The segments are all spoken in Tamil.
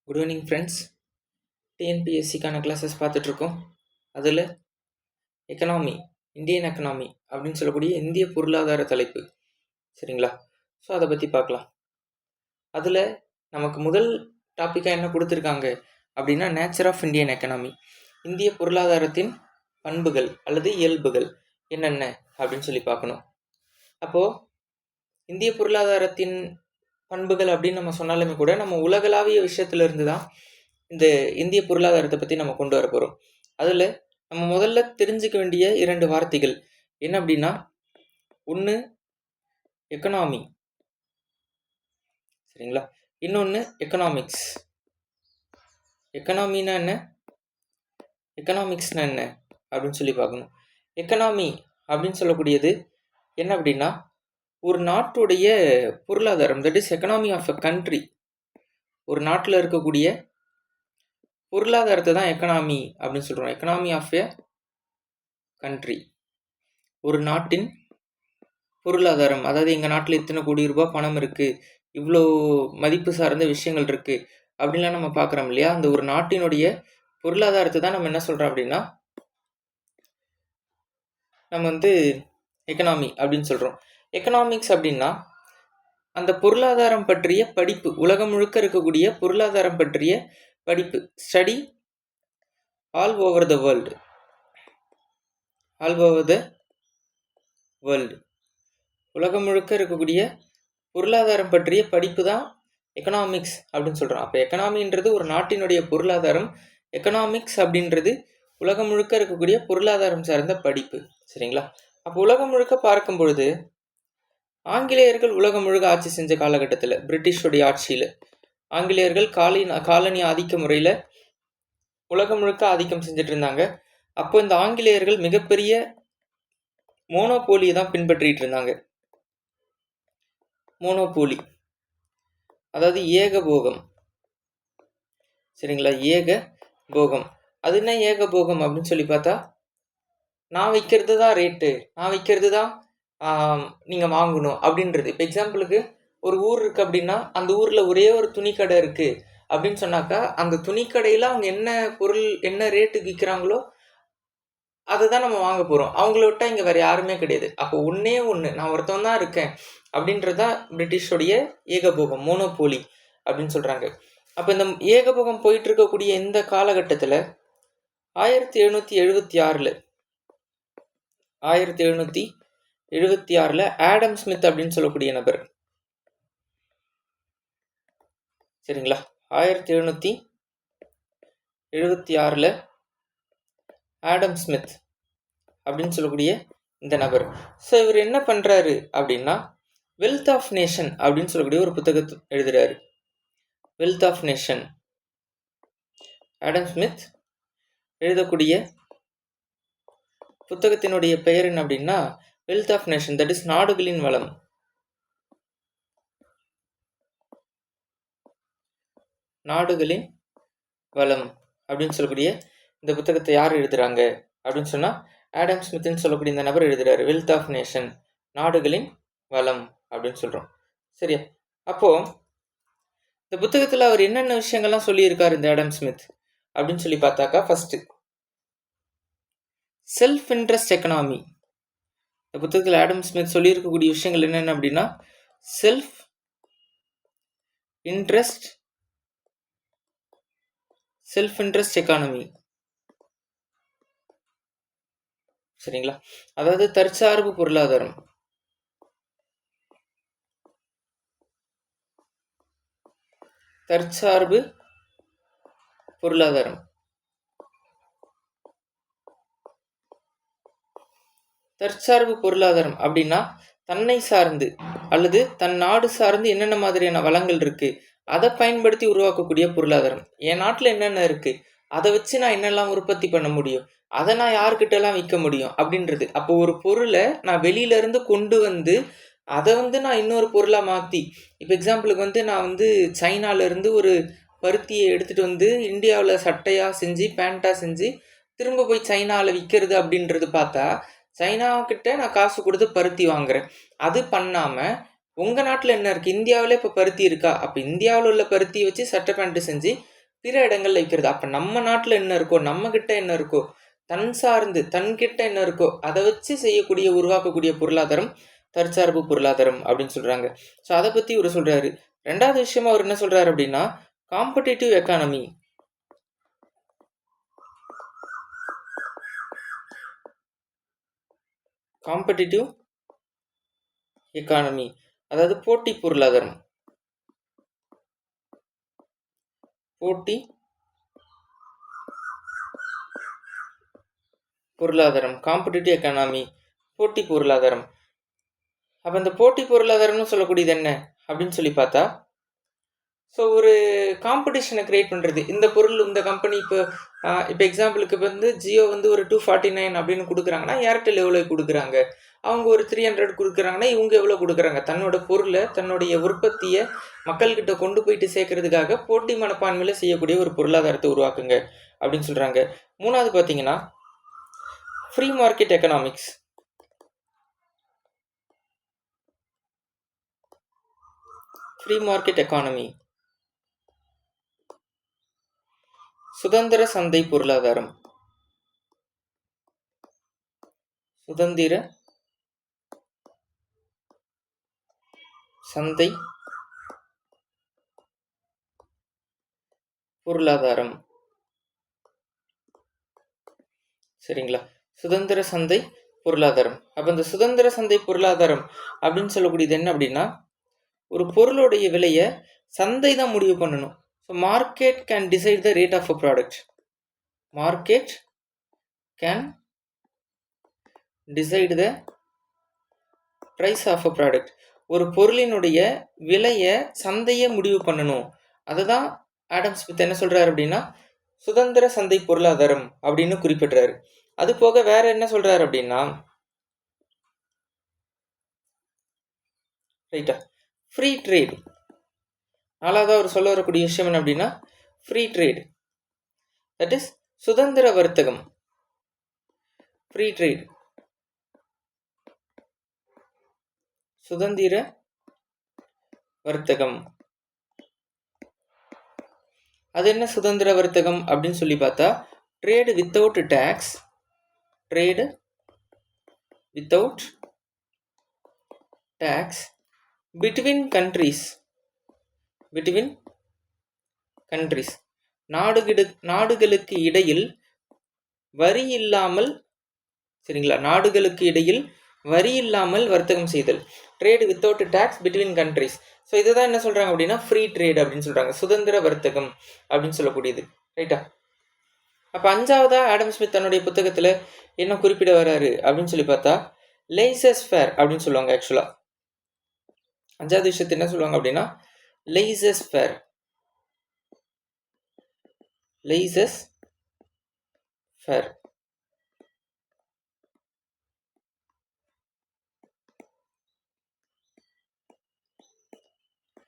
Good evening friends. டிஎன்பிஎஸ்சிக்கான கிளாஸஸ் பார்த்துட்ருக்கோம். அதில் எக்கனாமி, இந்தியன் எக்கனாமி அப்படின்னு சொல்லக்கூடிய இந்திய பொருளாதார தலைப்பு. சரிங்களா? ஸோ அதை பற்றி பார்க்கலாம். அதில் நமக்கு முதல் டாப்பிக்காக என்ன கொடுத்துருக்காங்க அப்படின்னா, நேச்சர் ஆஃப் இந்தியன் எக்கனாமி, இந்திய பொருளாதாரத்தின் பண்புகள் அல்லது இயல்புகள் என்னென்ன அப்படின்னு சொல்லி பார்க்கணும். அப்போது இந்திய பொருளாதாரத்தின் பண்புகள் அப்படின்னு நம்ம சொன்னாலுமே கூட நம்ம உலகளாவிய விஷயத்திலிருந்து தான் இந்த இந்திய பொருளாதாரத்தை பற்றி நம்ம கொண்டு வர போகிறோம். அதில் நம்ம முதல்ல தெரிஞ்சுக்க வேண்டிய 2 வார்த்தைகள் என்ன அப்படின்னா, ஒன்று எக்கனாமி, சரிங்களா, இன்னொன்று எக்கனாமிக்ஸ். எக்கனாமின்னா என்ன, எக்கனாமிக்ஸ்னா என்ன அப்படின்னு சொல்லி பார்க்கணும். எக்கனாமி அப்படின்னு சொல்லக்கூடியது என்ன அப்படின்னா, ஒரு நாட்டுடைய பொருளாதாரம், that is economy of a country. ஒரு நாட்டில் இருக்கக்கூடிய பொருளாதாரத்தை தான் எக்கனாமி அப்படின்னு சொல்கிறோம். எக்கனாமி ஆஃப் எ கண்ட்ரி, ஒரு நாட்டின் பொருளாதாரம். அதாவது எங்கள் நாட்டில் இத்தனை கோடி ரூபாய் பணம் இருக்குது, இவ்வளோ மதிப்பு சார்ந்த விஷயங்கள் இருக்குது அப்படின்லாம் நம்ம பார்க்குறோம் இல்லையா. அந்த ஒரு நாட்டினுடைய பொருளாதாரத்தை தான் நம்ம என்ன சொல்கிறோம் அப்படின்னா, நம்ம எக்கனாமி அப்படின்னு சொல்கிறோம். எக்கனாமிக்ஸ் அப்படின்னா அந்த பொருளாதாரம் பற்றிய படிப்பு, உலகம் முழுக்க இருக்கக்கூடிய பொருளாதாரம் பற்றிய படிப்பு. Study all over the world, all over the world. உலகம் முழுக்க இருக்கக்கூடிய பொருளாதாரம் பற்றிய படிப்பு தான் எக்கனாமிக்ஸ் அப்படின்னு சொல்கிறோம். அப்போ எக்கனாமின்றது ஒரு நாட்டினுடைய பொருளாதாரம், எக்கனாமிக்ஸ் அப்படின்றது உலகம் முழுக்க இருக்கக்கூடிய பொருளாதாரம் சார்ந்த படிப்பு. சரிங்களா? அப்போ உலகம் முழுக்க பார்க்கும் பொழுது ஆங்கிலேயர்கள் உலகம் முழுக்க ஆட்சி செஞ்ச காலகட்டத்தில், பிரிட்டிஷோடைய ஆட்சியில் ஆங்கிலேயர்கள் காலனி ஆதிக்க முறையில் உலகம் முழுக்க ஆதிக்கம் செஞ்சுட்டு இருந்தாங்க. அப்போ இந்த ஆங்கிலேயர்கள் மிகப்பெரிய மோனோபோலியை தான் பின்பற்றிட்டு இருந்தாங்க. மோனோபோலி அதாவது ஏகபோகம். சரிங்களா? ஏகபோகம். அது என்ன ஏகபோகம் அப்படின்னு சொல்லி பார்த்தா, நான் வைக்கிறது தான் ரேட்டு, நான் வைக்கிறது தான் நீங்கள் வாங்கணும் அப்படின்றது. இப்போ எக்ஸாம்பிளுக்கு ஒரு ஊர் இருக்குது அப்படின்னா, அந்த ஊரில் ஒரே ஒரு துணிக்கடை இருக்குது அப்படின்னு சொன்னாக்கா, அந்த துணிக்கடையில் அவங்க என்ன பொருள் என்ன ரேட்டுக்கு விற்கிறாங்களோ அதை தான் நம்ம வாங்க போகிறோம். அவங்கள விட்டால் இங்கே வேறு யாருமே கிடையாது. அப்போ ஒன்றே ஒன்று, நான் ஒருத்தன் தான் இருக்கேன் அப்படின்றது தான் பிரிட்டிஷோடைய ஏகபோகம், மோனோபோலி அப்படின்னு சொல்கிறாங்க. அப்போ இந்த ஏகபோகம் போயிட்டு இருக்கக்கூடிய இந்த காலகட்டத்தில் 1776 ஆடம் ஸ்மித் அப்படின்னு சொல்லக்கூடிய நபர், சரிங்களா, 1776 ஆடம் ஸ்மித் அப்படின்னு சொல்லக்கூடிய இந்த நபர். ஸோ இவர் என்ன பண்ணுறாரு அப்படின்னா, வெல்த் ஆஃப் நேஷன் அப்படின்னு சொல்லக்கூடிய ஒரு புத்தகத்தை எழுதுறாரு. Wealth of nation, Adam Smith எழுதக்கூடிய புத்தகத்தினுடைய பெயர் என்ன அப்படின்னா, wealth of nation, that is நாடுகளின் வளம். நாடுகளின் வளம் அப்படின்னு சொல்லக்கூடிய இந்த புத்தகத்தை யார் எழுதுறாங்க அப்படின்னு சொன்னால், ஆடம் ஸ்மித்னு சொல்லக்கூடிய இந்த நபர் எழுதுறாரு. வெல்த் ஆஃப் நேஷன், நாடுகளின் வளம் அப்படின்னு சொல்கிறோம். சரியா? அப்போது இந்த புத்தகத்தில் அவர் என்னென்ன விஷயங்கள்லாம் சொல்லியிருக்காரு இந்த ஆடம் ஸ்மித் அப்படின்னு சொல்லி பார்த்தாக்கா, ஃபஸ்ட்டு செல்ஃப் இன்ட்ரெஸ்ட் எக்கனாமி. இந்த புத்தகத்தில் ஆடம் ஸ்மித் சொல்லியிருக்கக்கூடிய விஷயங்கள் என்னென்ன அப்படின்னா, செல்ஃப் இன்ட்ரெஸ்ட் எக்கானமி. சரிங்களா? அதாவது தற்சார்பு பொருளாதாரம். தற்சார்பு பொருளாதாரம். தற்சார்பு பொருளாதாரம் அப்படின்னா தன்னை சார்ந்து அல்லது தன் நாடு சார்ந்து என்னென்ன மாதிரியான வளங்கள் இருக்குது அதை பயன்படுத்தி உருவாக்கக்கூடிய பொருளாதாரம். என் நாட்டில் என்னென்ன இருக்குது அதை வச்சு நான் என்னெல்லாம் உற்பத்தி பண்ண முடியும், அதை நான் யாருக்கிட்டலாம் விற்க முடியும் அப்படின்றது. அப்போ ஒரு பொருளை நான் வெளியிலேருந்து கொண்டு வந்து அதை நான் இன்னொரு பொருளாக மாற்றி, இப்போ எக்ஸாம்பிளுக்கு நான் சைனாலேருந்து ஒரு பருத்தியை எடுத்துகிட்டு வந்து இந்தியாவில் சட்டையாக செஞ்சு பேண்ட்டாக செஞ்சு திரும்ப போய் சைனாவில் விற்கிறது அப்படின்றது பார்த்தா, சைனாக்கிட்ட நான் காசு கொடுத்து பருத்தி வாங்குறேன். அது பண்ணாமல் உங்கள் நாட்டில் என்ன இருக்குது, இந்தியாவிலே இப்போ பருத்தி இருக்கா, அப்போ இந்தியாவில் உள்ள பருத்தியை வச்சு சட்டை பேண்ட்டு செஞ்சு பிற இடங்கள்ல விற்கிறது. அப்ப நம்ம நாட்டுல என்ன இருக்கோ, நம்ம கிட்ட என்ன இருக்கோ, தன் சார்ந்து தன்கிட்ட என்ன இருக்கோ அதை வச்சு செய்யக்கூடிய உருவாக்கக்கூடிய பொருளாதாரம் தற்சார்பு பொருளாதாரம் அப்படின்னு சொல்றாங்க. ஸோ அதை பத்தி இவர் சொல்றாரு. ரெண்டாவது விஷயமா அவர் என்ன சொல்றாரு அப்படின்னா, காம்படிட்டிவ் எக்கானமி. காம்படிட்டிவ் எக்கானமி அதாவது போட்டி பொருளாதாரம். போட்டி பொருளாதாரம், காம்படிட்டிவ் எக்கானமி, போட்டி பொருளாதாரம். அப்போ இந்த போட்டி பொருளாதாரம்னு சொல்லக்கூடியது என்ன அப்படின்னு சொல்லி பார்த்தா, ஸோ ஒரு காம்படிஷனை கிரியேட் பண்ணுறது. இந்த பொருள் இந்த கம்பெனி இப்போ எக்ஸாம்பிளுக்கு வந்து ஜியோ வந்து ஒரு 249 அப்படின்னு கொடுக்குறாங்கன்னா ஏர்டெல் எவ்வளோ கொடுக்குறாங்க, அவங்க ஒரு 300 கொடுக்குறாங்கன்னா இவங்க எவ்வளோ கொடுக்குறாங்க. தன்னோட பொருளை தன்னுடைய உற்பத்தியை மக்கள்கிட்ட கொண்டு போயிட்டு சேர்க்கறதுக்காக போட்டி மனப்பான்மையில் செய்யக்கூடிய ஒரு பொருளாதாரத்தை உருவாக்குங்க அப்படின்னு சொல்கிறாங்க. மூணாவது பார்த்தீங்கன்னா free market economics. Free market economy, சுதந்திர சந்தை பொருளாதாரம். சுதந்திர சந்தை பொருளாதாரம். சரிங்களா? சுதந்திர சந்தை பொருளாதாரம். அப்போ இந்த சுதந்திர சந்தை பொருளாதாரம் அப்படின்னு சொல்லக்கூடியது என்ன அப்படின்னா, ஒரு பொருளுடைய விலையை சந்தை தான் முடிவு பண்ணணும். So market can decide the rate of a product. Market can decide the price of a product. ஒரு பொருளினுடைய விலையை சந்தையை முடிவு பண்ணணும். அதுதான் ஆடம் ஸ்மித் என்ன சொல்றாரு அப்படின்னா சுதந்திர சந்தை பொருளாதாரம் அப்படின்னு குறிப்பிடுறாரு. அது போக வேற என்ன சொல்றாரு அப்படின்னா, ரைட்டா, ஃப்ரீ ட்ரேட். நாலாவது அவர் சொல்ல வரக்கூடிய விஷயம் என்ன அப்படின்னா ஃப்ரீ ட்ரேட், தட் இஸ் சுதந்திர வர்த்தகம். ஃப்ரீ ட்ரேட், சுதந்திர வர்த்தகம். அது என்ன சுதந்திர வர்த்தகம் அப்படின்னு சொல்லி பார்த்தா, trade without tax, trade without tax between countries, between countries, நாடுகளுக்கு இடையில் வரி இல்லாமல், சரிங்களா, நாடுகளுக்கு இடையில் வரி இல்லாமல் வர்த்தகம் செய்தல். Trade without tax between countries. So இதுதான் என்ன சொல்றாங்க அப்படின்னா ஃப்ரீ ட்ரேட் அப்படின்னு சொல்றாங்க, சுதந்திர வர்த்தகம் அப்படின்னு சொல்லக்கூடியது. ரைட்டா? அப்போ அஞ்சாவதா ஆடம் ஸ்மித் தன்னுடைய புத்தகத்தில் என்ன குறிப்பிட வர்றாரு அப்படின்னு சொல்லி பார்த்தா லேசஸ் ஃபேர் அப்படின்னு சொல்லுவாங்க. ஆக்சுவலா அஞ்சாவது விஷயத்தை என்ன சொல்லுவாங்க அப்படின்னா லேசஸ் ஃபேர். Laces fair.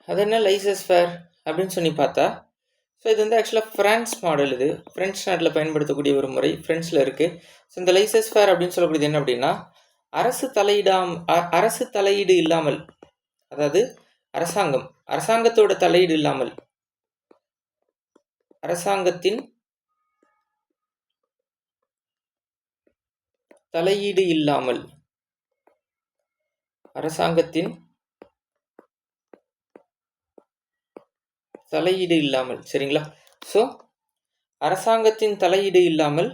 அது என்ன லைசஸ் ஃபேர் அப்படின்னு சொல்லி பார்த்தா, ஸோ இது வந்து ஆக்சுவலாக ஃப்ரான்ஸ் மாடல். இது ஃப்ரெஞ்ச் நாட்டில் பயன்படுத்தக்கூடிய ஒரு முறை, ஃப்ரெஞ்சில் இருக்குது. ஸோ இந்த லைசஸ் ஃபேர் அப்படின்னு சொல்லக்கூடியது என்ன அப்படின்னா அரசு தலையீடு இல்லாமல், அதாவது அரசாங்கத்தோட தலையீடு இல்லாமல், அரசாங்கத்தின் தலையீடு இல்லாமல், அரசாங்கத்தின் தலையீடு இல்லாமல், சரிங்களா? ஸோ அரசாங்கத்தின் தலையீடு இல்லாமல்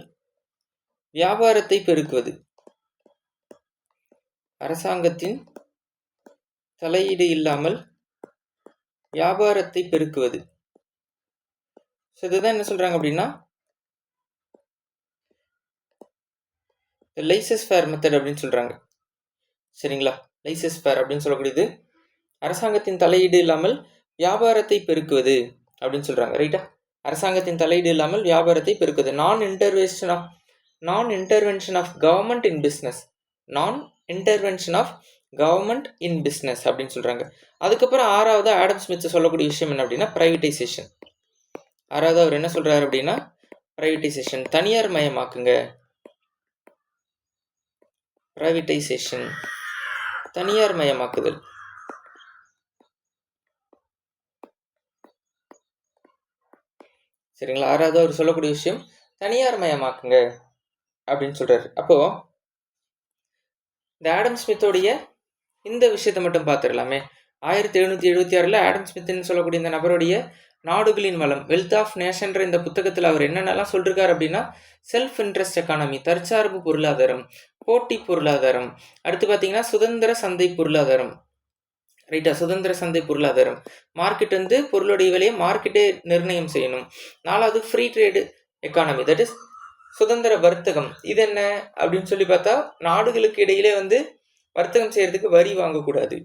வியாபாரத்தை பெருக்குவது. அரசாங்கத்தின் தலையீடு இல்லாமல் வியாபாரத்தை பெருக்குவது. ஸோ இதுதான் என்ன சொல்றாங்க அப்படின்னா லைசஸ் ஃபேர் மெத்தட் அப்படின்னு சொல்றாங்க. சரிங்களா? லைசஸ் ஃபேர் அப்படின்னு சொல்லக்கூடியது அரசாங்கத்தின் தலையீடு இல்லாமல் வியாபாரத்தை பெருக்குவது அப்படின்னு சொல்றாங்க. ரைட்டா? அரசாங்கத்தின் தலையீடு இல்லாமல் வியாபாரத்தை பெருக்குவது. Non intervention of government in business. Non intervention of government in business அப்படின்னு சொல்றாங்க. அதுக்கப்புறம் ஆறாவது ஆடம் ஸ்மித் சொல்லக்கூடிய விஷயம் என்ன அப்படின்னா பிரைவேட்டைசேஷன். ஆறாவது அவர் என்ன சொல்றாரு அப்படின்னா பிரைவேட்டைசேஷன், தனியார் மயமாக்குங்க. பிரைவேட்டைசேஷன், தனியார் மயமாக்குதல். சரிங்களா. 6வது அவர் சொல்லக்கூடிய விஷயம் தனியார் மயமாக்குங்க அப்படின்னு சொல்றாரு. அப்போ இந்த ஆடம் ஸ்மித்தோடைய இந்த விஷயத்தை மட்டும் பார்த்துடலாமே. 1776 ஆடம் ஸ்மித்ன்னு சொல்லக்கூடிய இந்த நபருடைய நாடுகளின் வளம், வெல்த் ஆஃப் நேஷன்ற இந்த புத்தகத்தில் அவர் என்னென்னலாம் சொல்லிருக்காரு அப்படின்னா, செல்ஃப் இன்ட்ரெஸ்ட் எக்கானமி, தற்சார்பு பொருளாதாரம், போட்டி பொருளாதாரம், அடுத்து பார்த்தீங்கன்னா சுதந்திர சந்தை பொருளாதாரம். ரைட்டா, சுதந்திர சந்தை பொருளாதாரம். மார்க்கெட் வந்து பொருளுடைய விலையை மார்க்கெட்டே நிர்ணயம் செய்யணும். 4வது free trade economy, that is சுதந்திர வர்த்தகம். இது என்ன அப்படின்னு சொல்லி பார்த்தா, நாடுகளுக்கு இடையிலே வந்து வர்த்தகம் செய்யறதுக்கு வரி வாங்கக்கூடாது.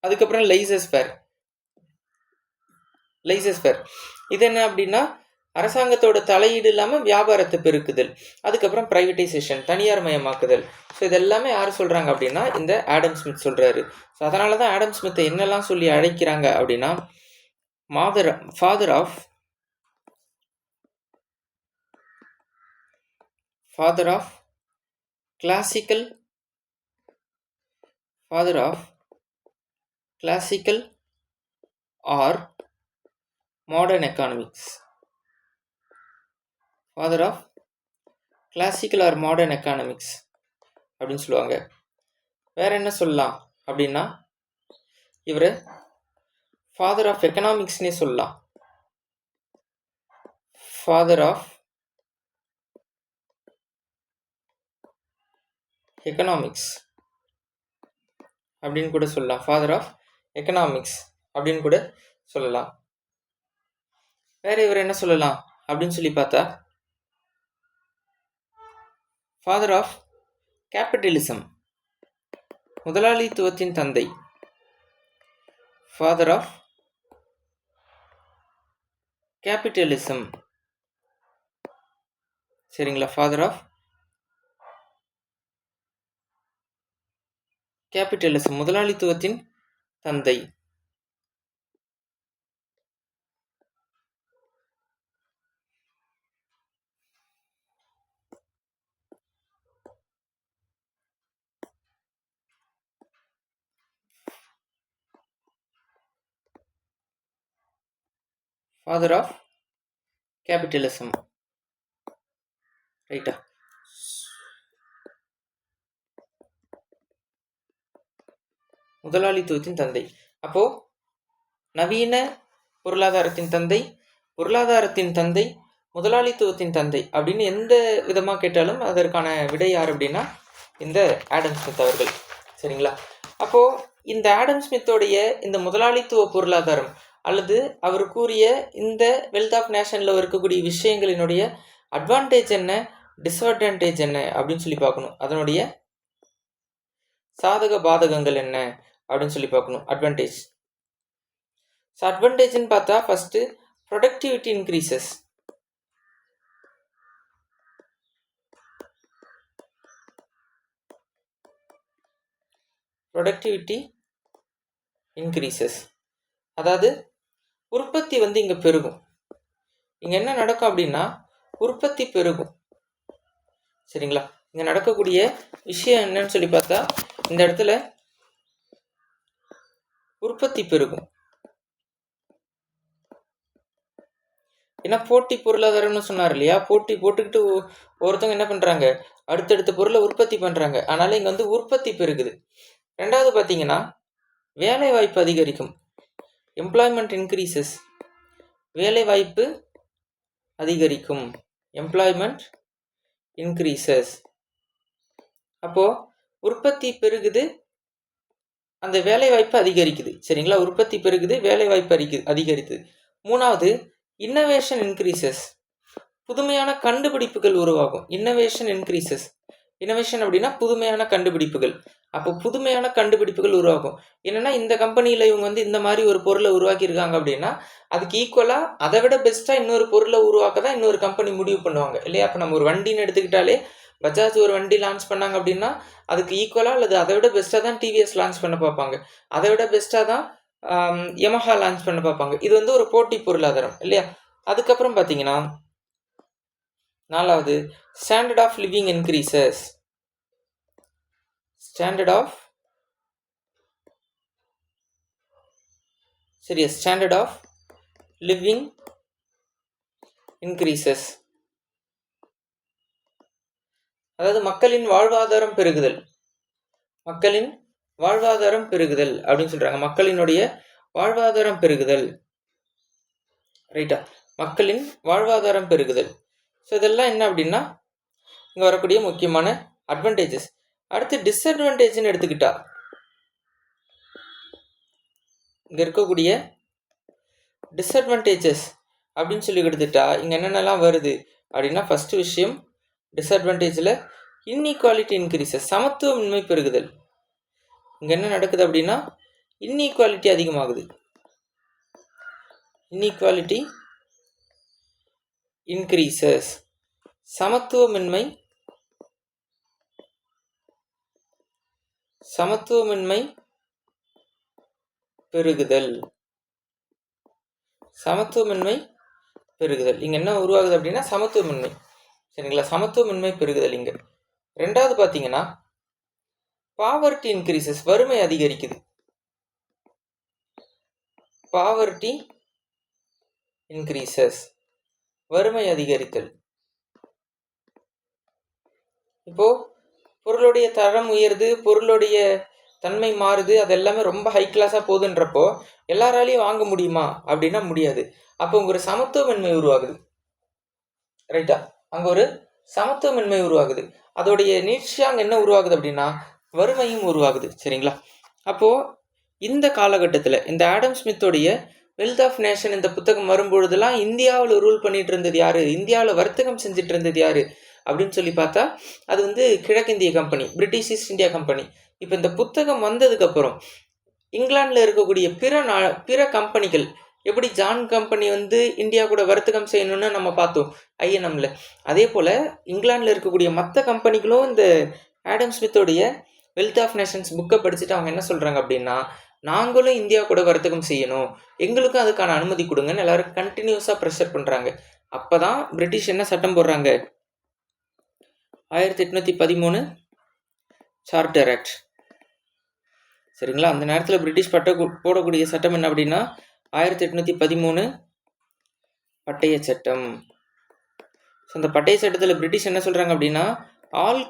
அதுக்கப்புறம் லைசஸ் ஃபேர். இது என்ன அப்படின்னா, அரசாங்கத்தோட தலையீடு இல்லாமல் வியாபாரத்தை பெருக்குதல். அதுக்கப்புறம் பிரைவேட்டைசேஷன், தனியார் மயமாக்குதல். ஸோ இதெல்லாமே யார் சொல்கிறாங்க அப்படின்னா, இந்த ஆடம் ஸ்மித் சொல்கிறாரு. ஸோ அதனால தான் ஆடம் ஸ்மித்தை என்னெல்லாம் சொல்லி அழைக்கிறாங்க அப்படின்னா, father of classical or modern economics. Father of classical or modern economics அப்படின்னு சொல்லுவாங்க. வேற என்ன சொல்லலாம் அப்படின்னா, இவர் ஃபாதர் ஆஃப் எக்கனாமிக்ஸ்னே சொல்லலாம். ஃபாதர் ஆஃப் எக்கனாமிக்ஸ் அப்படின்னு கூட சொல்லலாம். ஃபாதர் ஆஃப் எக்கனாமிக்ஸ் அப்படின்னு கூட சொல்லலாம். வேற இவர் என்ன சொல்லலாம் அப்படின்னு சொல்லி பார்த்தா, ஃபாதர் ஆஃப் கேபிட்டலிசம், முதலாளித்துவத்தின் தந்தை. ஃபாதர் ஆஃப் கேபிட்டலிசம், சரிங்களா. ஃபாதர் ஆஃப் கேபிட்டலிசம், முதலாளித்துவத்தின் தந்தை. ஃபாதர் ஆஃப் கேபிட்டலிசம், ரைட்டா. முதலாளித்துவத்தின் தந்தை. அப்போ நவீன பொருளாதாரத்தின் தந்தை, பொருளாதாரத்தின் தந்தை, முதலாளித்துவத்தின் தந்தை அப்படின்னு எந்த விதமாக கேட்டாலும் அதற்கான விடை யார் அப்படின்னா இந்த ஆடம் ஸ்மித் அவர்கள், சரிங்களா. அப்போ இந்த ஆடம் ஸ்மித்தோடைய இந்த முதலாளித்துவ பொருளாதாரம் அல்லது அவர் கூறிய இந்த வெல்த் ஆஃப் நேஷன்ல இருக்கக்கூடிய விஷயங்களினுடைய அட்வான்டேஜ் என்ன, டிஸ்அட்வான்டேஜ் என்ன அப்படின்னு சொல்லி பார்க்கணும். அதனுடைய சாதக பாதகங்கள் என்ன அப்படின்னு சொல்லி பார்க்கணும். அட்வான்டேஜ். ஸோ அட்வான்டேஜ்னு பார்த்தா ஃபர்ஸ்ட் ப்ரொடக்டிவிட்டி இன்க்ரீசஸ். அதாவது உற்பத்தி வந்து இங்கே பெருகும். இங்கே என்ன நடக்கும் அப்படின்னா உற்பத்தி பெருகும், சரிங்களா. இங்கே நடக்கக்கூடிய விஷயம் என்னன்னு சொல்லி பார்த்தா இந்த இடத்துல உற்பத்தி பெருகும். ஏன்னா போட்டி பொருளாதாரம்னு சொன்னார் இல்லையா, போட்டி போட்டுக்கிட்டு ஒருத்தவங்க என்ன பண்ணுறாங்க, அடுத்தடுத்த பொருளை உற்பத்தி பண்ணுறாங்க. அதனால இங்கே வந்து உற்பத்தி பெருகுது. ரெண்டாவது பார்த்தீங்கன்னா வேலை வாய்ப்பு அதிகரிக்கும். எம்ப்ளாய்மெண்ட் இன்க்ரீசஸ், வேலை வாய்ப்பு அதிகரிக்கும். Employment increases. அப்போது உற்பத்தி பெருகுது, அந்த வேலை வாய்ப்பு அதிகரிக்குது, சரிங்களா. உற்பத்தி பெருகுது, வேலை வாய்ப்பு அதிகரிக்குது. மூணாவது இன்னோவேஷன் இன்க்ரீசஸ், புதுமையான கண்டுபிடிப்புகள் உருவாகும். Innovation increases. இன்னோவேஷன் அப்படின்னா புதுமையான கண்டுபிடிப்புகள். அப்போ புதுமையான கண்டுபிடிப்புகள் உருவாகும். என்னன்னா இந்த கம்பெனியில் இவங்க வந்து இந்த மாதிரி ஒரு பொருளை உருவாக்கியிருக்காங்க அப்படின்னா அதுக்கு ஈக்குவலாக அதை விட பெஸ்ட்டாக இன்னொரு பொருளை உருவாக்க தான் இன்னொரு கம்பெனி முடிவு பண்ணுவாங்க இல்லையா. அப்போ நம்ம ஒரு வண்டின்னு எடுத்துக்கிட்டாலே பஜாஜ் ஒரு வண்டி லான்ச் பண்ணாங்க அப்படின்னா அதுக்கு ஈக்குவலாக அல்லது அதை விட பெஸ்ட்டாக தான் டிவிஎஸ் லான்ச் பண்ண பார்ப்பாங்க, அதை விட பெஸ்ட்டாக தான் யமஹா லான்ச் பண்ண பார்ப்பாங்க. இது வந்து ஒரு போட்டி பொருளாதாரம் இல்லையா. அதுக்கப்புறம் பார்த்தீங்கன்னா நாலாவது standard of living increases. Standard of living increases. அதாவது மக்களின் வாழ்வாதாரம் பெருகுதல், மக்களின் வாழ்வாதாரம் பெருகுதல் அப்படின்னு சொல்றாங்க. மக்களினுடைய வாழ்வாதாரம் பெருகுதல், ரைட்டா? மக்களின் வாழ்வாதாரம் பெருகுதல். ஸோ இதெல்லாம் என்ன அப்படின்னா இங்கே வரக்கூடிய முக்கியமான அட்வான்டேஜஸ். அடுத்து டிஸ்அட்வான்டேஜ்னு எடுத்துக்கிட்டா இங்கே இருக்கக்கூடிய டிஸ்அட்வான்டேஜஸ் அப்படின்னு சொல்லி எடுத்துட்டா இங்கே என்னென்னலாம் வருது அப்படின்னா, ஃபஸ்ட்டு விஷயம் டிஸ்அட்வான்டேஜில் இன்இக்வாலிட்டி இன்க்ரீசஸ், சமத்துவமின்மை பெருகுதல். இங்கே என்ன நடக்குது அப்படின்னா இன்இக்வாலிட்டி அதிகமாகுது, இன்இக்வாலிட்டி இன்க்ரீசஸ், சமத்துவமின்மை பெருகுதல், சமத்துவமின்மை பெருகுதல். இங்கே என்ன உருவாகுது அப்படின்னா சமத்துவமின்மை, சரிங்களா? சமத்துவமின்மை பெருகுதல். இங்கே ரெண்டாவது பார்த்தீங்கன்னா பாவர்ட்டி இன்க்ரீசஸ், வறுமை அதிகரிக்குது, பாவர்ட்டி இன்க்ரீசஸ், வறுமை அதிகரித்தல். இப்போ பொருளுடைய தரம் உயருது, பொருளுடைய தன்மை மாறுது, அது எல்லாமே ரொம்ப ஹை கிளாஸாக போகுதுன்றப்போ எல்லாராலையும் வாங்க முடியுமா அப்படின்னா முடியாது. அப்போ அங்கே ஒரு சமத்துவமின்மை உருவாகுது, ரைட்டா? அங்கே ஒரு சமத்துவமின்மை உருவாகுது. அதோடைய நீட்சியாக அங்கே என்ன உருவாகுது அப்படின்னா வறுமையும் உருவாகுது, சரிங்களா? அப்போது இந்த காலகட்டத்தில் இந்த ஆடம் ஸ்மித்தோடைய வெல்த் ஆஃப் நேஷன் இந்த புத்தகம் வரும்பொழுதெல்லாம் இந்தியாவில் ரூல் பண்ணிட்டு இருந்தது யாரு, இந்தியாவில் வர்த்தகம் செஞ்சுட்டு இருந்தது யாரு அப்படின்னு சொல்லி பார்த்தா அது வந்து கிழக்கிந்திய company, British East India company. இப்போ இந்த புத்தகம் வந்ததுக்கப்புறம் இங்கிலாண்டில் இருக்கக்கூடிய பிற கம்பெனிகள், எப்படி ஜான் கம்பெனி வந்து இந்தியா கூட வர்த்தகம் செய்யணும்னு நம்ம பார்த்தோம் ஐஎன்எம்ல, அதே போல் இங்கிலாண்டில் இருக்கக்கூடிய மற்ற கம்பெனிகளும் இந்த ஆடம் ஸ்மித்தோடைய வெல்த் ஆஃப் நேஷன்ஸ் புக்கை படிச்சுட்டு அவங்க என்ன சொல்கிறாங்க அப்படின்னா, நாங்களும் இந்தியா கூட வர்த்தகம் செய்யணும், எங்களுக்கும் அதுக்கான அனுமதி கொடுங்கன்னு எல்லாரும் கண்டினியூஸாக ப்ரெஷர் பண்ணுறாங்க. அப்போ தான் பிரிட்டிஷ் என்ன சட்டம் போடுறாங்க, 1813 சார்ட்டர் ஆக்ட், சரிங்களா? அந்த நேரத்தில் பிரிட்டிஷ் போடக்கூடிய சட்டம் என்ன அப்படின்னா 1813 பட்டய சட்டம். ஸோ அந்த பட்டய சட்டத்தில் பிரிட்டிஷ் என்ன சொல்கிறாங்க அப்படின்னா, all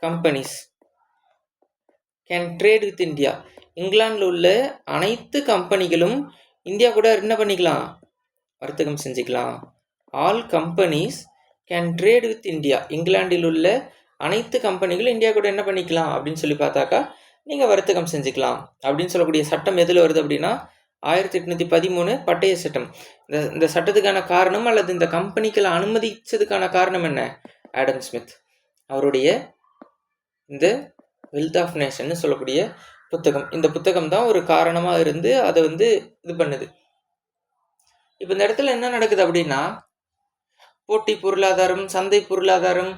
companies can trade with India, இங்கிலாண்டில் உள்ள அனைத்து கம்பெனிகளும் இந்தியா கூட என்ன பண்ணிக்கலாம், வர்த்தகம் செஞ்சுக்கலாம். All companies can trade with India, இங்கிலாண்டில் உள்ள அனைத்து கம்பெனிகளும் இந்தியா கூட என்ன பண்ணிக்கலாம் அப்படின்னு சொல்லி பார்த்தாக்கா நீங்கள் வர்த்தகம் செஞ்சுக்கலாம் அப்படின்னு சொல்லக்கூடிய சட்டம் எதில் வருது அப்படின்னா 1813 பட்டய சட்டம். இந்த சட்டத்துக்கான காரணம் அல்லது இந்த கம்பெனிகளை அனுமதிச்சதுக்கான காரணம் என்ன, ஆடம் ஸ்மித் அவருடைய இந்த வெல்த் ஆஃப் நேஷன் சொல்லக்கூடிய புத்தகம். இந்த புத்தகம் தான் ஒரு காரணமாக இருந்து அதை வந்து இது பண்ணுது. இப்போ இந்த இடத்துல என்ன நடக்குது அப்படின்னா, போட்டி பொருளாதாரம், சந்தை பொருளாதாரம்,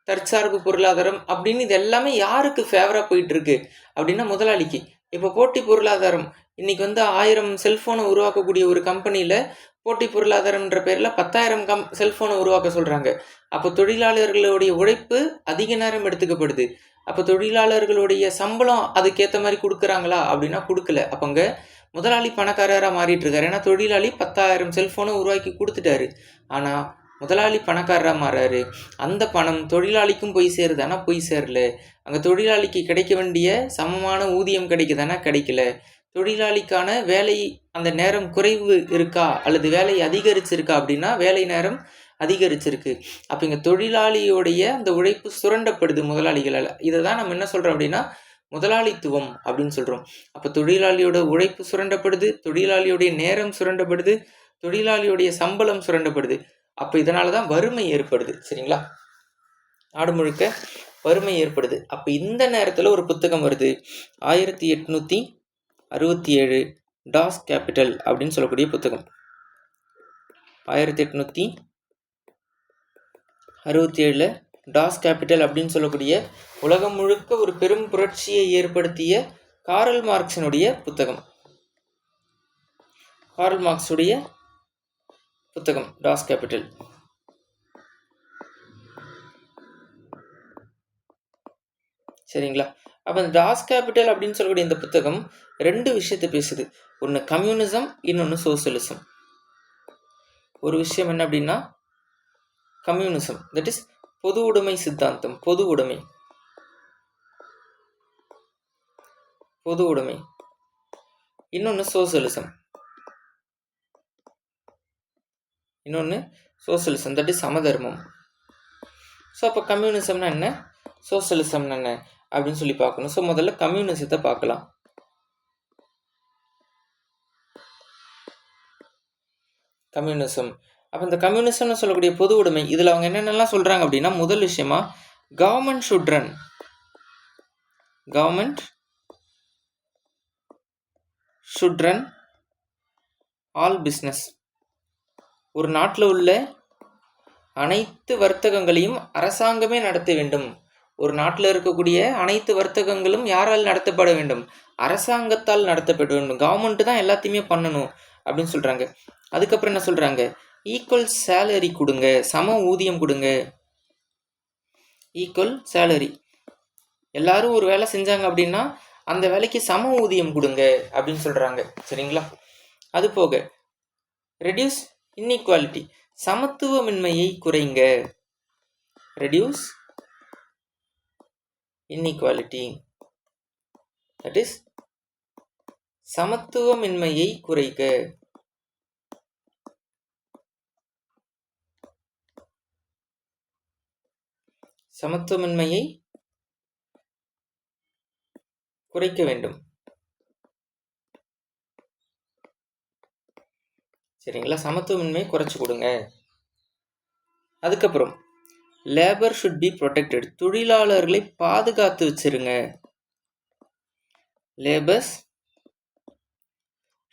தற்சார்பு பொருளாதாரம் அப்படின்னு இது எல்லாமே யாருக்கு ஃபேவராக போயிட்டு இருக்கு அப்படின்னா முதலாளிக்கு. இப்போ போட்டி பொருளாதாரம் இன்னைக்கு வந்து 1000 செல்ஃபோனை உருவாக்கக்கூடிய ஒரு கம்பெனியில் போட்டி பொருளாதாரம்ன்ற பேரில் 10,000 செல்ஃபோனை உருவாக்க சொல்கிறாங்க. அப்போ தொழிலாளர்களுடைய உழைப்பு அதிக நேரம் எடுத்துக்கப்படுது. அப்போ தொழிலாளர்களுடைய சம்பளம் அதுக்கேற்ற மாதிரி கொடுக்குறாங்களா அப்படின்னா கொடுக்கல. அப்போ அங்கே முதலாளி பணக்காரராக மாறிட்டு இருக்காரு. ஏன்னா தொழிலாளி 10,000 செல்ஃபோனை உருவாக்கி கொடுத்துட்டாரு, ஆனால் முதலாளி பணக்காரராக மாறாரு. அந்த பணம் தொழிலாளிக்கும் போய் சேருதானா, போய் சேரல. அங்கே தொழிலாளிக்கு கிடைக்க வேண்டிய சமமான ஊதியம் கிடைக்குதானா, கிடைக்கல. தொழிலாளிக்கான வேலை அந்த நேரம் குறைவு இருக்கா அல்லது வேலை அதிகரிச்சிருக்கா அப்படின்னா வேலை நேரம் அதிகரிச்சிருக்கு. அப்போ இங்கே தொழிலாளியோடைய அந்த உழைப்பு சுரண்டப்படுது முதலாளிகளால். இதை தான் நம்ம என்ன சொல்கிறோம் அப்படின்னா முதலாளித்துவம் அப்படின்னு சொல்கிறோம். அப்போ தொழிலாளியோட உழைப்பு சுரண்டப்படுது, தொழிலாளியோடைய நேரம் சுரண்டப்படுது, தொழிலாளியோடைய சம்பளம் சுரண்டப்படுது. அப்போ இதனால தான் வறுமை ஏற்படுது, சரிங்களா? நாடு முழுக்க வறுமை ஏற்படுது. அப்போ இந்த நேரத்தில் ஒரு புத்தகம் வருது, 1867 டாஸ் கேபிட்டல் அப்படின்னு சொல்லக்கூடிய புத்தகம். 1867 டாஸ் கேபிட்டல் அப்படின்னு சொல்லக்கூடிய உலகம் முழுக்க ஒரு பெரும் புரட்சியை ஏற்படுத்திய காரல் மார்க்ஸினுடைய புத்தகம். காரல் மார்க்ஸுடைய புத்தகம் டாஸ் கேபிட்டல். சரிங்களா? அப்போ இந்த டாஸ் கேபிட்டல் அப்படின்னு சொல்லக்கூடிய இந்த புத்தகம் 2 விஷயத்தை பேசுது. ஒன்று கம்யூனிசம், இன்னொன்று சோசியலிசம். ஒரு விஷயம் என்ன அப்படின்னா கம்யூனிசம், தட் இஸ் பொது உடைமை சித்தாந்தம், பொது உடைமை. இன்னொன்று சோசியலிசம், தட் இஸ் சமதர்மம். ஸோ அப்போ கம்யூனிசம்னா என்ன, சோசியலிசம்னா என்ன அப்படின்னு சொல்லி பார்க்கணும். ஸோ முதல்ல கம்யூனிசத்தை பார்க்கலாம். கம்யூனிசம், அப்போ இந்த கம்யூனிசம்னு சொல்லக்கூடிய பொது உடைமை, இதில் அவங்க என்னென்னலாம் சொல்கிறாங்க அப்படின்னா, முதல் விஷயமா government should run all business. ஒரு நாட்டில் உள்ள அனைத்து வர்த்தகங்களையும் அரசாங்கமே நடத்த வேண்டும். ஒரு நாட்டில் இருக்கக்கூடிய அனைத்து வர்த்தகங்களும் யாரால் நடத்தப்பட வேண்டும், அரசாங்கத்தால் நடத்தப்பட வேண்டும். கவர்மெண்ட் தான் எல்லாத்தையுமே பண்ணணும் அப்படின்னு சொல்கிறாங்க. அதுக்கப்புறம் என்ன சொல்கிறாங்க, ஈக்குவல் சேலரி கொடுங்க, சம ஊதியம் கொடுங்க. ஈக்குவல் சேலரி, எல்லாரும் ஒரு வேலை செஞ்சாங்க அப்படின்னா அந்த வேலைக்கு சம ஊதியம் கொடுங்க அப்படின்னு சொல்கிறாங்க. சரிங்களா? அது போக ரெடியூஸ் இன்இக்வாலிட்டி, சமத்துவமின்மையை குறைங்க. ரெடியூஸ் இன்இக்வாலிட்டி, தட் இஸ் சமத்துவமின்மையை குறைக்க. சமத்துவமின்மையை குறைக்க வேண்டும். சரிங்களா? சமத்துவமின்மையை குறைச்சி கொடுங்க. அதுக்கப்புறம் லேபர் ஷுட் பி ப்ரொடெக்டட், தொழிலாளர்களை பாதுகாத்து வச்சிருங்க. லேபர்ஸ்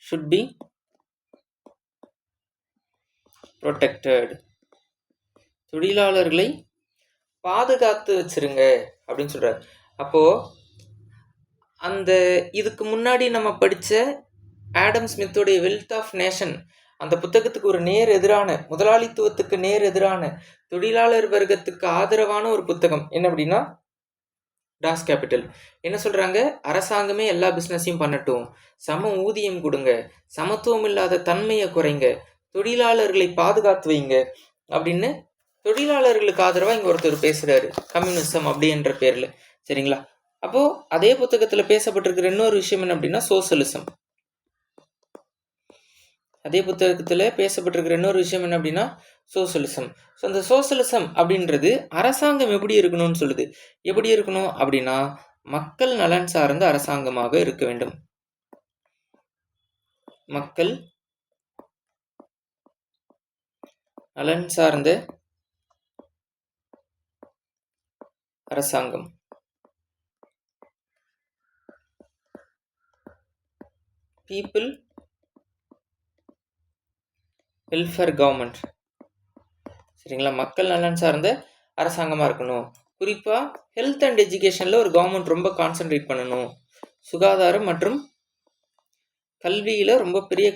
ஷுட் பி ப்ரொடெக்டட், தொழிலாளர்களை பாதுகாத்து வச்சிருங்க அப்படின்னு சொல்றாரு. அப்போ அந்த இதுக்கு முன்னாடி நம்ம படிச்ச ஆடம் ஸ்மித்தோடைய வெல்த் ஆஃப் நேஷன், அந்த புத்தகத்துக்கு ஒரு நேர் எதிரான, முதலாளித்துவத்துக்கு நேர் எதிரான, தொழிலாளர் வர்க்கத்துக்கு ஆதரவான ஒரு புத்தகம் என்ன அப்படின்னா டாஸ் கேபிட்டல். என்ன சொல்றாங்க, அரசாங்கமே எல்லா பிஸ்னஸையும் பண்ணட்டும், சம ஊதியம் கொடுங்க, சமத்துவம் இல்லாத தன்மையை குறைங்க, தொழிலாளர்களை பாதுகாத்து வைங்க அப்படின்னு தொழிலாளர்களுக்கு ஆதரவாக இங்கே ஒருத்தர் பேசுகிறாரு, கம்யூனிசம் அப்படின்ற பேரில். சரிங்களா? அப்போது அதே புத்தகத்தில் பேசப்பட்டிருக்கிற இன்னொரு விஷயம் என்ன அப்படின்னா சோசியலிசம். அதே புத்தகத்தில் பேசப்பட்டிருக்கிற இன்னொரு விஷயம் என்ன அப்படின்னா சோசியலிசம். ஸோ அந்த சோசியலிசம் அப்படின்றது அரசாங்கம் எப்படி இருக்கணும்னு சொல்லுது. எப்படி இருக்கணும் அப்படின்னா மக்கள் நலன் சார்ந்த அரசாங்கமாக இருக்க வேண்டும். மக்கள் நலன் சார்ந்த அரசாங்கம். People welfare government. சரிங்களா? மக்கள் நலன் சார்ந்த அரசாங்கமாக இருக்கணும். குறிப்பாக ஹெல்த் அண்ட் எஜுகேஷனில் ஒரு கவர்மெண்ட் ரொம்ப கான்சென்ட்ரேட் பண்ணணும். சுகாதாரம் மற்றும் கல்வியில் ரொம்ப பெரிய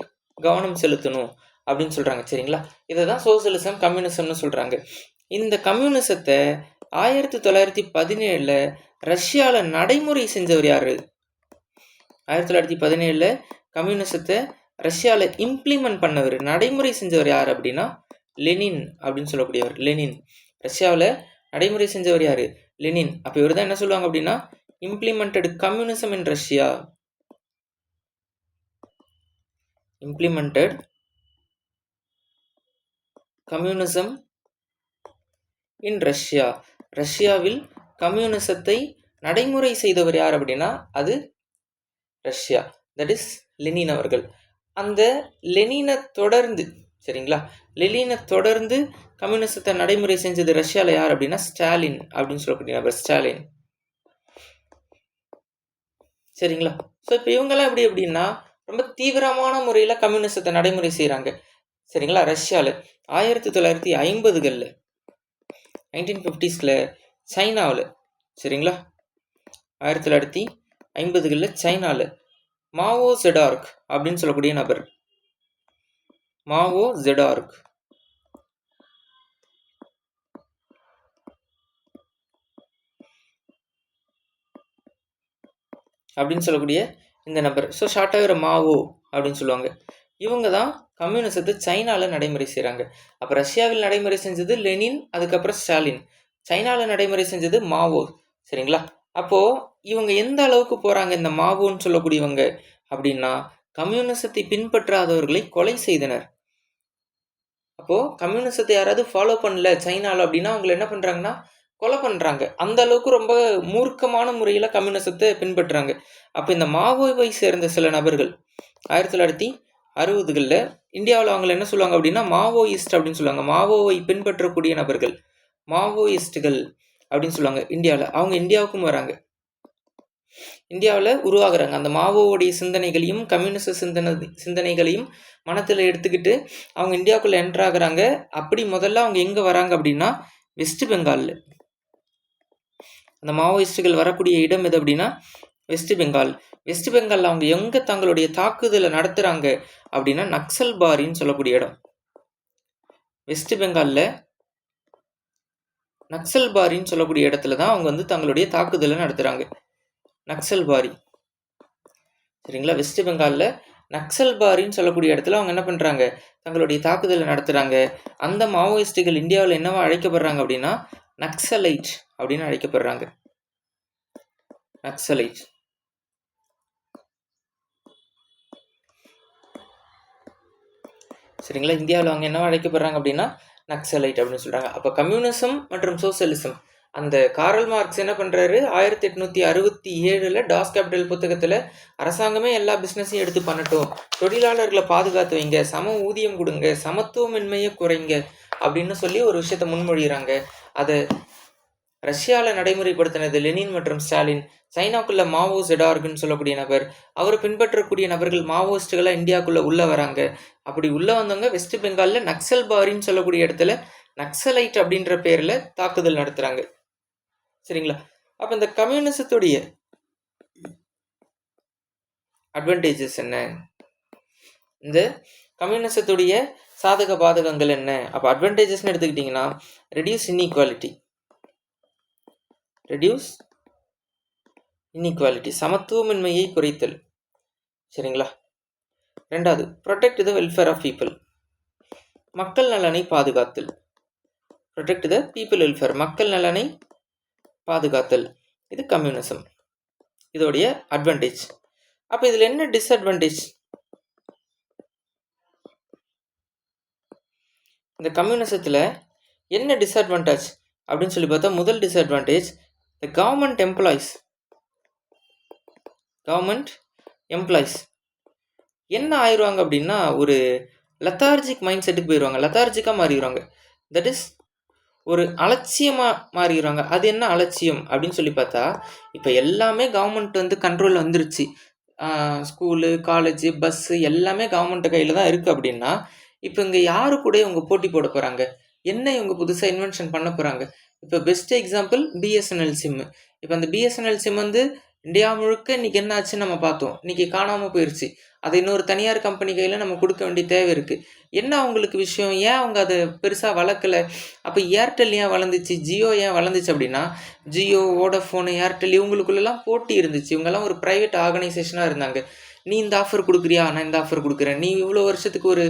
கவனம் செலுத்தணும் அப்படின்னு சொல்கிறாங்க. சரிங்களா? இதை தான் சோசியலிசம், கம்யூனிசம்னு சொல்கிறாங்க. இந்த கம்யூனிசத்தை 1917 ரஷ்யாவில் நடைமுறை செஞ்சவர் யார்? 1917 கம்யூனிசத்தை ரஷ்யாவில் இம்ப்ளிமெண்ட் பண்ணவர், நடைமுறை செஞ்சவர் யார் அப்படின்னா லெனின் அப்படின்னு சொல்லக்கூடியவர். லெனின் ரஷ்யாவில் நடைமுறை செஞ்சவர் யார்? லெனின். அப்போ இவர் தான் என்ன சொல்லுவாங்க அப்படின்னா implemented communism in Russia. Implemented communism in Russia. ரஷ்யாவில் கம்யூனிசத்தை நடைமுறை செய்தவர் யார் அப்படின்னா அது ரஷ்யா, தட் இஸ் லெனின் அவர்கள். அந்த லெனினை தொடர்ந்து, சரிங்களா, லெனினை தொடர்ந்து கம்யூனிசத்தை நடைமுறை செஞ்சது ரஷ்யாவில் யார் அப்படின்னா ஸ்டாலின் அப்படின்னு சொல்லக்கூடிய நபர், ஸ்டாலின். சரிங்களா? ஸோ இப்போ இவங்கெல்லாம் எப்படி அப்படின்னா ரொம்ப தீவிரமான முறையில் கம்யூனிசத்தை நடைமுறை செய்கிறாங்க. சரிங்களா? ரஷ்யாவில் 1950களில் 1950s சைனாவில், சரிங்களா, 1950களில் சைனாவில் மாவோ ஜெடார்க் அப்படின்னு சொல்லக்கூடிய நபர், மாவோ ஜெடார்க் அப்படின்னு சொல்லக்கூடிய இந்த நபர், ஸோ ஷார்ட்டாக மாவோ அப்படின்னு சொல்லுவாங்க. இவங்க தான் கம்யூனிசத்தை சைனாவில் நடைமுறை செய்கிறாங்க. அப்போ ரஷ்யாவில் நடைமுறை செஞ்சது லெனின், அதுக்கப்புறம் ஸ்டாலின். சைனாவில் நடைமுறை செஞ்சது மாவோ. சரிங்களா? அப்போது இவங்க எந்த அளவுக்கு போகிறாங்க இந்த மாவோன்னு சொல்லக்கூடியவங்க அப்படின்னா, கம்யூனிசத்தை பின்பற்றாதவர்களை கொலை செய்தனர். அப்போது கம்யூனிசத்தை யாராவது ஃபாலோ பண்ணல சைனாவில் அப்படின்னா அவங்களை என்ன பண்ணுறாங்கன்னா கொலை பண்ணுறாங்க. அந்த அளவுக்கு ரொம்ப மூர்க்கமான முறையில் கம்யூனிசத்தை பின்பற்றுறாங்க. அப்போ இந்த மாவோவை சேர்ந்த சில நபர்கள் 1960களில் இந்தியாவில் அவங்களை என்ன சொல்லுவாங்க அப்படின்னா மாவோயிஸ்ட் அப்படின்னு சொல்லுவாங்க. மாவோவை பின்பற்றக்கூடிய நபர்கள் மாவோயிஸ்ட்டுகள் அப்படின்னு சொல்லுவாங்க. இந்தியாவில் அவங்க இந்தியாவுக்கும் வராங்க, இந்தியாவில் உருவாகிறாங்க. அந்த மாவோவுடைய சிந்தனைகளையும் கம்யூனிச சிந்தனைகளையும் மனத்தில் எடுத்துக்கிட்டு அவங்க இந்தியாவுக்குள்ளே என்டர் ஆகுறாங்க. அப்படி முதல்ல அவங்க எங்கே வராங்க அப்படின்னா வெஸ்ட் பெங்காலில். அந்த மாவோயிஸ்டுகள் வரக்கூடிய இடம் எது அப்படின்னா வெஸ்ட் பெங்கால். வெஸ்ட் பெங்காலில் அவங்க எங்கே தங்களுடைய தாக்குதலை நடத்துகிறாங்க அப்படின்னா நக்சல்பாரின்னு சொல்லக்கூடிய இடம். வெஸ்ட் பெங்காலில் நக்சல்பாரின்னு சொல்லக்கூடிய இடத்துல தான் அவங்க தங்களுடைய தாக்குதலை நடத்துகிறாங்க. நக்சல்பாரி, சரிங்களா? வெஸ்ட் பெங்காலில் நக்சல்பாரின்னு சொல்லக்கூடிய இடத்துல அவங்க என்ன பண்ணுறாங்க, தங்களுடைய தாக்குதலை நடத்துகிறாங்க. அந்த மாவோயிஸ்டுகள் இந்தியாவில் என்னவா அழைக்கப்படுறாங்க அப்படின்னா நக்சலைட் அப்படின்னு அழைக்கப்படுறாங்க. நக்சலைட். சரிங்களா? இந்தியாவில் அவங்க என்னவா அழைக்கப்படுறாங்க அப்படின்னா நக்சலைட் அப்படின்னு சொல்கிறாங்க. அப்போ கம்யூனிசம் மற்றும் சோசியலிசம், அந்த காரல் மார்க்ஸ் என்ன பண்ணுறாரு 1867 டாஸ் கேபிட்டல் புத்தகத்தில் அரசாங்கமே எல்லா பிஸ்னஸையும் எடுத்து பண்ணட்டும், தொழிலாளர்களை பாதுகாத்து வைங்க, சம ஊதியம் கொடுங்க, சமத்துவமின்மையை குறைங்க அப்படின்னு சொல்லி ஒரு விஷயத்தை முன்மொழிகிறாங்க. அதை ரஷ்யாவில் நடைமுறைப்படுத்தினது லெனின் மற்றும் ஸ்டாலின். சைனாக்குள்ள மாவோ ஜெடார்க்னு சொல்லக்கூடிய நபர், அவர் பின்பற்றக்கூடிய நபர்கள் மாவோயிஸ்டுகளாக இந்தியாவுக்குள்ளே உள்ளே வராங்க. அப்படி உள்ளே வந்தவங்க வெஸ்ட் பெங்காலில் நக்சல்பாரின்னு சொல்லக்கூடிய இடத்துல நக்சலைட் அப்படின்ற பேரில் தாக்குதல் நடத்துகிறாங்க. சரிங்களா? அப்போ இந்த கம்யூனிசத்துடைய அட்வான்டேஜஸ் என்ன, இந்த கம்யூனிசத்துடைய சாதக பாதகங்கள் என்ன? அப்போ அட்வான்டேஜஸ்ன்னு எடுத்துக்கிட்டிங்கன்னா ரெடியூஸ் இன்இக்வாலிட்டி, சமத்துவமின்மையை குறைத்தல். சரிங்களா? ரெண்டாவது, protect the welfare of people, மக்கள் நலனை பாதுகாத்தல். ப்ரொடெக்ட் த பீப்புள் வெல்ஃபேர், மக்கள் நலனை பாதுகாத்தல். இது கம்யூனிசம், இதோடைய அட்வான்டேஜ். அப்போ இதில் என்ன டிஸ்அட்வான்டேஜ்? இந்த கம்யூனிசத்தில் என்ன டிஸ்அட்வான்டேஜ் அப்படின்னு சொல்லி பார்த்தா, முதல் டிஸ்அட்வான்டேஜ், த கவர்மெண்ட் எம்ப்ளாய்ஸ் என்ன ஆயிடுவாங்க அப்படின்னா ஒரு லெத்தார்ஜிக் மைண்ட் செட்டுக்கு போயிடுவாங்க, லெத்தார்ஜிக்காக மாறிடுவாங்க. தட் இஸ் ஒரு அலட்சியமாக மாறிடுவாங்க. அது என்ன அலட்சியம் அப்படின்னு சொல்லி பார்த்தா, இப்போ எல்லாமே கவர்மெண்ட் கண்ட்ரோலில் வந்துருச்சு. ஸ்கூலு, காலேஜு, பஸ்ஸு எல்லாமே கவர்மெண்ட் கையில் தான் இருக்குது அப்படின்னா, இப்போ இங்கே யாரு கூட இவங்க போட்டி போட போகிறாங்க, என்ன இவங்க புதுசாக இன்வென்ஷன் பண்ண போகிறாங்க? இப்போ பெஸ்ட் எக்ஸாம்பிள் பிஎஸ்என்எல் சிம்மு. இப்போ அந்த பிஎஸ்என்எல் சிம் இந்தியா முழுக்க இன்றைக்கி என்ன ஆச்சுன்னு நம்ம பார்த்தோம், இன்றைக்கி காணாமல் போயிடுச்சு. அதை இன்னொரு தனியார் கம்பெனி கையில் நம்ம கொடுக்க வேண்டிய தேவை இருக்குது. என்ன அவங்களுக்கு விஷயம், ஏன் அவங்க அதை பெருசாக வளர்க்கலை? அப்போ ஏர்டெல் ஏன் வளர்ந்துச்சு, ஜியோ ஏன் வளர்ந்துச்சு அப்படின்னா, ஜியோ, வோடஃபோனு, ஏர்டெல் இவங்களுக்குள்ளெல்லாம் போட்டி இருந்துச்சு. இவங்கெல்லாம் ஒரு ப்ரைவேட் ஆர்கனைசேஷனாக இருந்தாங்க. நீ இந்த ஆஃபர் கொடுக்குறியா, நான் இந்த ஆஃபர் கொடுக்குறேன், நீ இவ்வளோ வருஷத்துக்கு ஒரு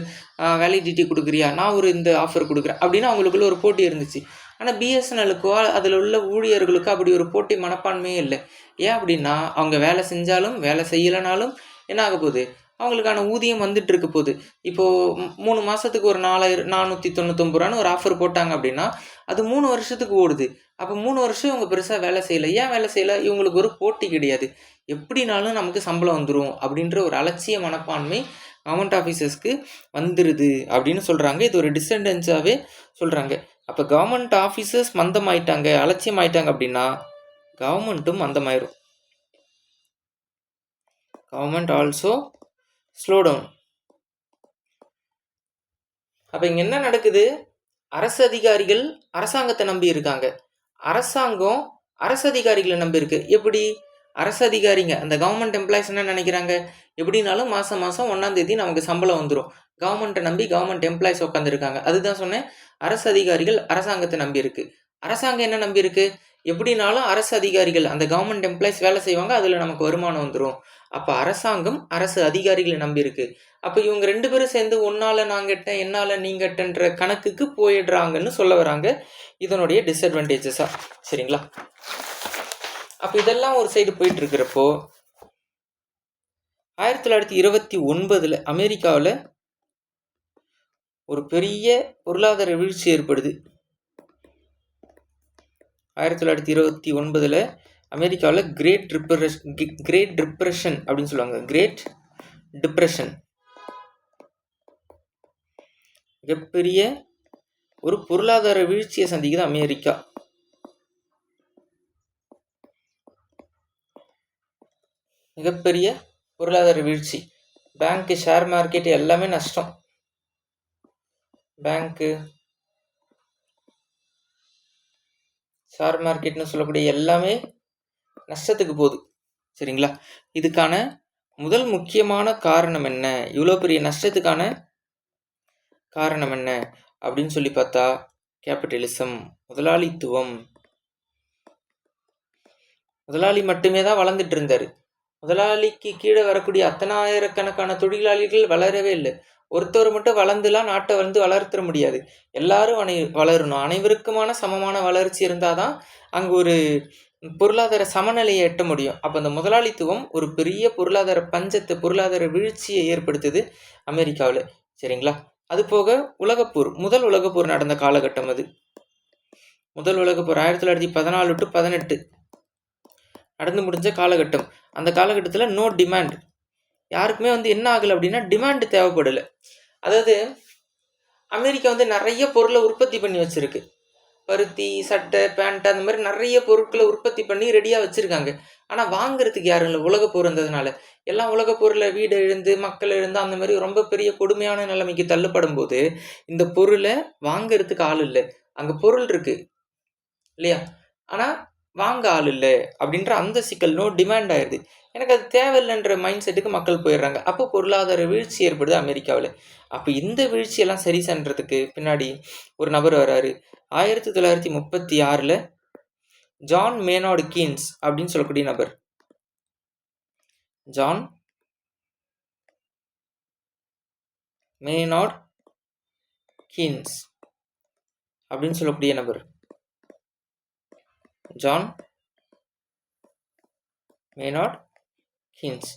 வேலிடிட்டி கொடுக்குறியா, நான் ஒரு இந்த ஆஃபர் கொடுக்குறேன் அப்படின்னு அவங்களுக்குள்ள ஒரு போட்டி இருந்துச்சு. ஆனால் பிஎஸ்என்எலுக்கோ அதில் உள்ள ஊழியர்களுக்கோ அப்படி ஒரு போட்டி மனப்பான்மையே இல்லை. ஏன் அப்படின்னா அவங்க வேலை செஞ்சாலும் வேலை செய்யலைனாலும் என்ன ஆக போகுது, அவங்களுக்கான ஊதியம் வந்துட்டு இருக்க போகுது. இப்போது 3 மாதத்துக்கு ஒரு 4,499 ஒரு ஆஃபர் போட்டாங்க அப்படின்னா அது 3 வருஷத்துக்கு ஓடுது. அப்போ 3 வருஷம் இவங்க பெருசாக வேலை செய்யலை. ஏன் வேலை செய்யலை? இவங்களுக்கு ஒரு போட்டி கிடையாது, எப்படினாலும் நமக்கு சம்பளம் வந்துடும் அப்படின்ற ஒரு அலட்சிய மனப்பான்மை கவர்மெண்ட் ஆஃபீஸர்ஸ்க்கு வந்துடுது அப்படின்னு சொல்கிறாங்க. இது ஒரு டிஸ்அட்வான்டேஜாகவே சொல்கிறாங்க. அப்போ கவர்மெண்ட் ஆஃபீஸர்ஸ் மந்தமாயிட்டாங்க, அலட்சியம் ஆயிட்டாங்க அப்படின்னா கவர்மெண்ட்டும் மந்தமாயிரும். Government also slow down. அப்போ இங்கே என்ன நடக்குது, அரசு அதிகாரிகள் அரசாங்கத்தை நம்பி இருக்காங்க, அரசாங்கம் அரசு அதிகாரிகளை நம்பி இருக்கு. எப்படி அரசு அதிகாரிங்க அந்த கவர்மெண்ட் எம்ப்ளாயிஸ் என்ன நினைக்கிறாங்க, எப்படினாலும் மாதம் 1ஆம் தேதி நமக்கு சம்பளம் வந்துடும், கவர்மெண்ட்டை நம்பி கவர்மெண்ட் எம்ப்ளாயிஸ் உட்காந்துருக்காங்க. அதுதான் சொன்னேன், அரசு அதிகாரிகள் அரசாங்கத்தை நம்பி இருக்கு. அரசாங்கம் என்ன நம்பி இருக்கு, எப்படினாலும் அரசு அதிகாரிகள் அந்த கவர்மெண்ட் எம்ப்ளாயிஸ் வேலை செய்வாங்க, அதில் நமக்கு வருமானம் வந்துடும். அப்போ அரசாங்கம் அரசு அதிகாரிகளை நம்பி இருக்கு. அப்போ இவங்க 2 பேரும் சேர்ந்து உன்னால நான் கெட்டேன், என்னால நீ கெட்டன்ற கணக்குக்கு போயிடுறாங்கன்னு சொல்ல வராங்க. இதனுடைய டிஸ்அட்வான்டேஜஸா. சரிங்களா? அப்போ இதெல்லாம் ஒரு சைடு போயிட்டு இருக்கிறப்போ 1929 அமெரிக்காவில் ஒரு பெரிய பொருளாதார வீழ்ச்சி ஏற்படுது. 1929 அமெரிக்காவில் கிரேட் டிப்ரெஷன் அப்படின்னு சொல்லுவாங்க. கிரேட் டிப்ரெஷன் மிகப்பெரிய ஒரு பொருளாதார வீழ்ச்சியை சந்திக்குது அமெரிக்கா. மிகப்பெரிய பொருளாதார வீழ்ச்சி. பேங்க்கு, ஷேர் மார்க்கெட் எல்லாமே நஷ்டம். பேங்க்கு, ஷேர் மார்க்கெட்னு சொல்லக்கூடிய எல்லாமே நஷ்டத்துக்கு போகுது. சரிங்களா? இதுக்கான முதல் முக்கியமான காரணம் என்ன, இவ்வளோ பெரிய நஷ்டத்துக்கான காரணம் என்ன அப்படின்னு சொல்லி பார்த்தா கேபிட்டலிசம், முதலாளித்துவம். முதலாளி மட்டுமே தான் வளர்ந்துட்டு இருந்தார். முதலாளிக்கு கீழே வரக்கூடிய அத்தனை ஆயிரக்கணக்கான தொழிலாளிகள் வளரவே இல்லை. ஒருத்தர் மட்டும் வளர்ந்துலாம் நாட்டை வளர்த்துட முடியாது. எல்லாரும் வளரணும். அனைவருக்குமான சமமான வளர்ச்சி இருந்தால் தான் அங்கே ஒரு பொருளாதார சமநிலையை எட்ட முடியும். அப்போ அந்த முதலாளித்துவம் ஒரு பெரிய பொருளாதார பஞ்சத்தை, பொருளாதார வீழ்ச்சியை ஏற்படுத்துது அமெரிக்காவில். சரிங்களா? அது போக உலகப்போர், முதல் உலகப்போர் நடந்த காலகட்டம் அது. முதல் உலகப்போர் 1914 to 18 நடந்து முடிஞ்ச காலகட்டம். அந்த காலகட்டத்தில் நோ டிமாண்ட், யாருக்குமே என்ன ஆகலை அப்படின்னா டிமாண்டு தேவைப்படலை. அதாவது அமெரிக்கா நிறைய பொருளை உற்பத்தி பண்ணி வச்சுருக்கு. பருத்தி, சட்டை, பேண்ட், அந்த மாதிரி நிறைய பொருட்களை உற்பத்தி பண்ணி ரெடியாக வச்சுருக்காங்க. ஆனால் வாங்குறதுக்கு யாரும் இல்லை. உலகப்போர் இருந்ததுனால எல்லாம் உலகப்போரில் வீடு எழுந்து, மக்கள் எழுந்து, அந்த மாதிரி ரொம்ப பெரிய கொடுமையான நிலைமைக்கு தள்ளப்படும் போது இந்த பொருளை வாங்கிறதுக்கு ஆள் இல்லை. அங்கே பொருள் இருக்குது இல்லையா, ஆனால் வாங்க ஆள் இல்லை அப்படின்ற அந்த சிக்கல், நோ டிமாண்ட் ஆயிடுது. எனக்கு அது தேவையில்லைன்ற மைண்ட் செட்டுக்கு மக்கள் போயிடுறாங்க. அப்போ பொருளாதார வீழ்ச்சி ஏற்படுது அமெரிக்காவில். அப்போ இந்த வீழ்ச்சியெல்லாம் சரி பண்ணுறதுக்கு பின்னாடி ஒரு நபர் வராரு. 1936 ஜான் மேனார்டு கீன்ஸ் அப்படின்னு சொல்லக்கூடிய நபர். ஜான் மேனார்டு கீன்ஸ் அப்படின்னு சொல்லக்கூடிய நபர். ஜான் மேனார்டு கீன்ஸ்,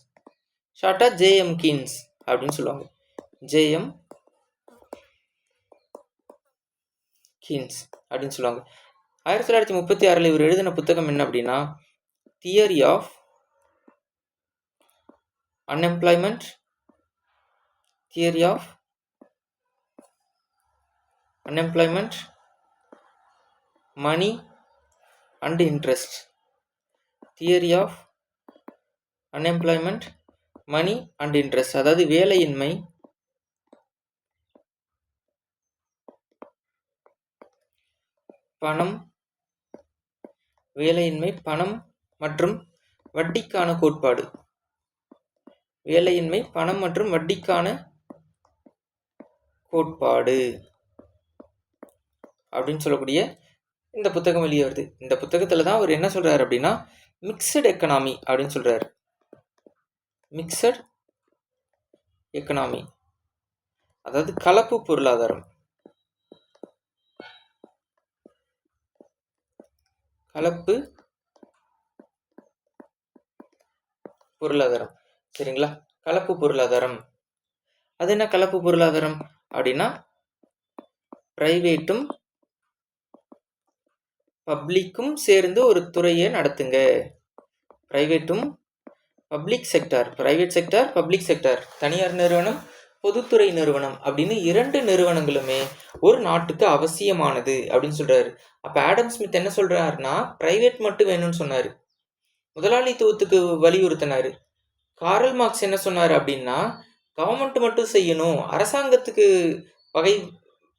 ஷார்ட்டா ஜேஎம் கீன்ஸ் அப்படின்னு சொல்லுவாங்க. ஜேஎம் கீன்ஸ் அப்படின்னு சொல்லுவாங்க. 1936 இவர் எழுதின புத்தகம் என்ன அப்படின்னா theory of unemployment, theory of unemployment, money and interest. Theory of unemployment, money and interest. அதாவது வேலையின்மை, பணம், வேலையின்மை, பணம் மற்றும் வட்டிக்கான கோட்பாடு. வேலையின்மை, பணம் மற்றும் வட்டிக்கான கோட்பாடு அப்படின்னு சொல்லக்கூடிய இந்த புத்தகம் வெளியே வருது. இந்த புத்தகத்தில் தான் அவர் என்ன சொல்றாரு அப்படின்னா மிக்சட் எக்கனாமி அப்படின்னு சொல்றாரு. மிக்சட் எக்கனாமி, அதாவது கலப்பு பொருளாதாரம். கலப்பு பொருளாதாரம். சரிங்களா? கலப்பு பொருளாதாரம் அது என்ன? கலப்பு பொருளாதாரம் அப்படின்னா பிரைவேட்டும் பப்ளிக்கும் சேர்ந்து ஒரு துறையை நடத்துங்க. பிரைவேட்டும் public sector, private sector, public sector, தனியார் நிறுவனம், பொதுத்துறை நிறுவனம் அப்படின்னு 2 நிறுவனங்களுமே ஒரு நாட்டுக்கு அவசியமானது அப்படின்னு சொல்றாரு. அப்ப ஆடம் ஸ்மித் என்ன சொல்றாருன்னா பிரைவேட் மட்டும் வேணும்னு சொன்னாரு, முதலாளித்துவத்துக்கு வலியுறுத்தினாரு. காரல் மார்க்ஸ் என்ன சொன்னார் அப்படின்னா கவர்மெண்ட் மட்டும் செய்யணும், அரசாங்கத்துக்கு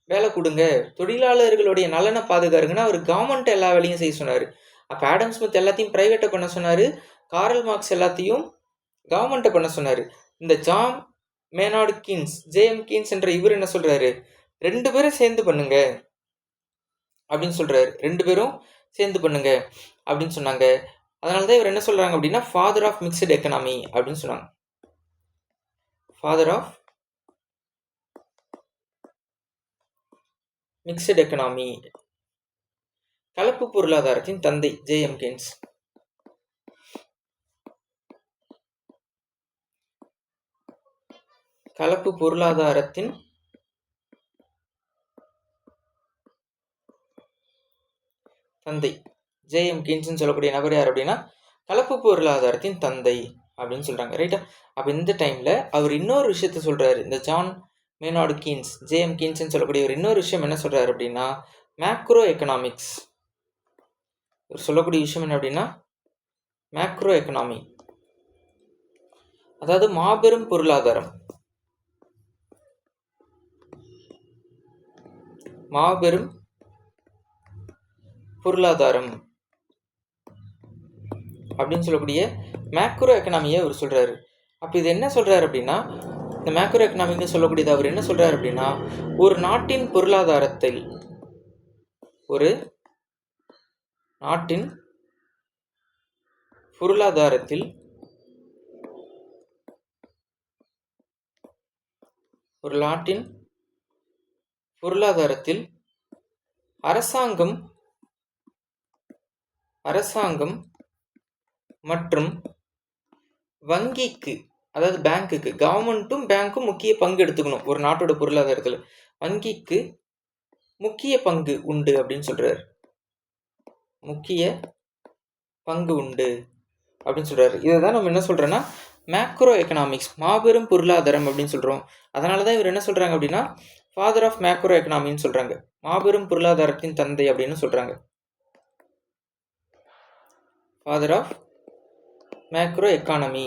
வேலை கொடுங்க, தொழிலாளர்களுடைய நலனை பாதுகாருங்கன்னா அவர் கவர்மெண்ட் எல்லா வேலையும் செய்ய சொன்னார். அப்போ ஆடம் ஸ்மித் எல்லாத்தையும் ப்ரைவேட்டை பண்ண சொன்னார், காரல் மார்க்ஸ் எல்லாத்தையும் கவர்மெண்ட்டை பண்ண சொன்னார். இந்த ஜான் மேனார்டு கீன்ஸ், ஜேஎம் கீன்ஸ் என்ற இவர் என்ன சொல்கிறாரு, 2 பேரும் சேர்ந்து பண்ணுங்க அப்படின்னு சொல்கிறாரு. 2 பேரும் சேர்ந்து பண்ணுங்க அப்படின்னு சொன்னாங்க. அதனால தான் இவர் என்ன சொல்கிறாங்க அப்படின்னா ஃபாதர் ஆஃப் மிக்சட் எக்கனாமி அப்படின்னு சொன்னாங்க. ஃபாதர் ஆஃப் மிக்சட் எக்கனாமி, கலப்பு பொருளாதாரத்தின் தந்தை ஜே.எம். கெய்ன்ஸ். கலப்பு பொருளாதாரத்தின் தந்தை ஜே.எம். கெய்ன்ஸ்னு சொல்லக்கூடிய நபர் யார் அப்படின்னா கலப்பு பொருளாதாரத்தின் தந்தை அப்படின்னு சொல்கிறாங்க. ரைட்டா? அப்போ இந்த டைமில் அவர் இன்னொரு விஷயத்த சொல்கிறாரு. இந்த ஜான் மேனார்டு கீன்ஸ், ஜே.எம். கீன்ஸ்னு சொல்லக்கூடிய ஒரு இன்னொரு விஷயம் என்ன சொல்கிறாரு அப்படின்னா மேக்ரோ எக்கனாமிக்ஸ். இவர் சொல்லக்கூடிய விஷயம் என்ன அப்படின்னா மேக்ரோ எக்கனாமி, அதாவது மாபெரும் பொருளாதாரம். மாபெரும் பொருளாதாரம் அப்படின்னு சொல்லக்கூடிய மேக்ரோ எக்கனாமியை அவர் சொல்கிறாரு. அப்போ இது என்ன சொல்கிறாரு அப்படின்னா இந்த மேக்ரோ எக்கனாமிக்னு சொல்லக்கூடியது அவர் என்ன சொல்கிறார் அப்படின்னா ஒரு நாட்டின் பொருளாதாரத்தில் அரசாங்கம் மற்றும் வங்கிக்கு, அதாவது பேங்க்குக்கு, கவர்மெண்ட்டும் பேங்க்கும் முக்கிய பங்கு எடுத்துக்கணும். ஒரு நாட்டோட பொருளாதாரத்தில் வங்கிக்கு முக்கிய பங்கு உண்டு அப்படின்னு சொல்றாரு. முக்கிய பங்கு உண்டு அப்படின்னு சொல்றாரு. இதை தான் நம்ம என்ன சொல்றோம்னா மேக்ரோ எக்கனாமிக்ஸ், மாபெரும் பொருளாதாரம் அப்படின்னு சொல்றோம். அதனால தான் இவர் என்ன சொல்றாங்க அப்படின்னா ஃபாதர் ஆஃப் மேக்ரோ எக்கனாமின்னு சொல்றாங்க. மாபெரும் பொருளாதாரத்தின் தந்தை அப்படின்னு சொல்றாங்க. ஃபாதர் ஆஃப் மேக்ரோ எக்கானமி,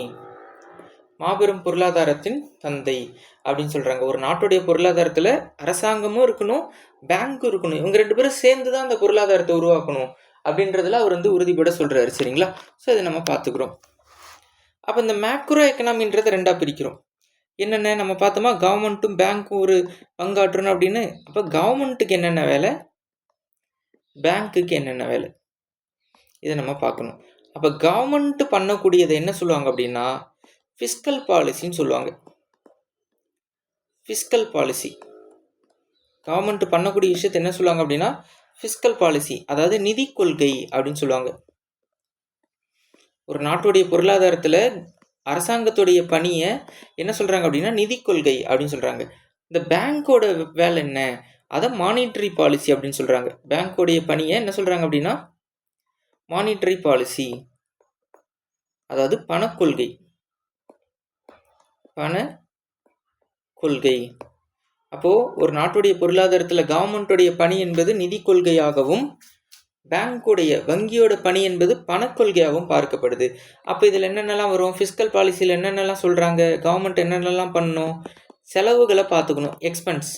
மாபெரும் பொருளாதாரத்தின் தந்தை அப்படின்னு சொல்கிறாங்க. ஒரு நாட்டுடைய பொருளாதாரத்தில் அரசாங்கமும் இருக்கணும், பேங்க்கும் இருக்கணும். இவங்க ரெண்டு பேரும் சேர்ந்து தான் அந்த பொருளாதாரத்தை உருவாக்கணும் அப்படின்றதுல அவர் உறுதிப்பட சொல்கிறாரு. சரிங்களா? ஸோ இதை நம்ம பார்த்துக்கிறோம். அப்போ இந்த மேக்ரோ எக்கனாமின்றதை ரெண்டாக பிரிக்கிறோம். என்னென்ன நம்ம பார்த்தோமா, கவர்மெண்ட்டும் பேங்க்கும் ஒரு பங்காற்றணும் அப்படின்னு. அப்போ கவர்மெண்ட்டுக்கு என்னென்ன வேலை, பேங்க்குக்கு என்னென்ன வேலை, இதை நம்ம பார்க்கணும். அப்போ கவர்மெண்ட் பண்ணக்கூடியதை என்ன சொல்லுவாங்க அப்படின்னா ஃபிஸ்கல் பாலிசின்னு சொல்லுவாங்க. ஃபிஸ்கல் பாலிசி, கவர்மெண்ட் பண்ணக்கூடிய விஷயத்தை என்ன சொல்லுவாங்க அப்படின்னா ஃபிஸ்கல் பாலிசி, அதாவது நிதி கொள்கை அப்படின்னு சொல்லுவாங்க. ஒரு நாட்டுடைய பொருளாதாரத்தில் அரசாங்கத்துடைய பணியை என்ன சொல்கிறாங்க அப்படின்னா நிதி கொள்கை அப்படின்னு சொல்கிறாங்க. இந்த பேங்கோட வேலை என்ன, அதை மானிட்டரி பாலிசி அப்படின்னு சொல்கிறாங்க. பேங்கோடைய பணியை என்ன சொல்கிறாங்க அப்படின்னா மானிட்டரி பாலிசி, அதாவது பணக்கொள்கை. அப்போது ஒரு நாட்டுடைய பொருளாதாரத்தில் கவர்மெண்ட்டுடைய பணி என்பது நிதி கொள்கையாகவும் பேங்க்குடைய வங்கியோட பணி என்பது பணக்கொள்கையாகவும் பார்க்கப்படுது. அப்போ இதில் என்னென்னலாம் வரும், ஃபிஸ்கல் பாலிசியில் என்னென்னலாம் சொல்கிறாங்க, கவர்மெண்ட் என்னென்னலாம் பண்ணணும், செலவுகளை பார்த்துக்கணும், எக்ஸ்பென்ஸ்,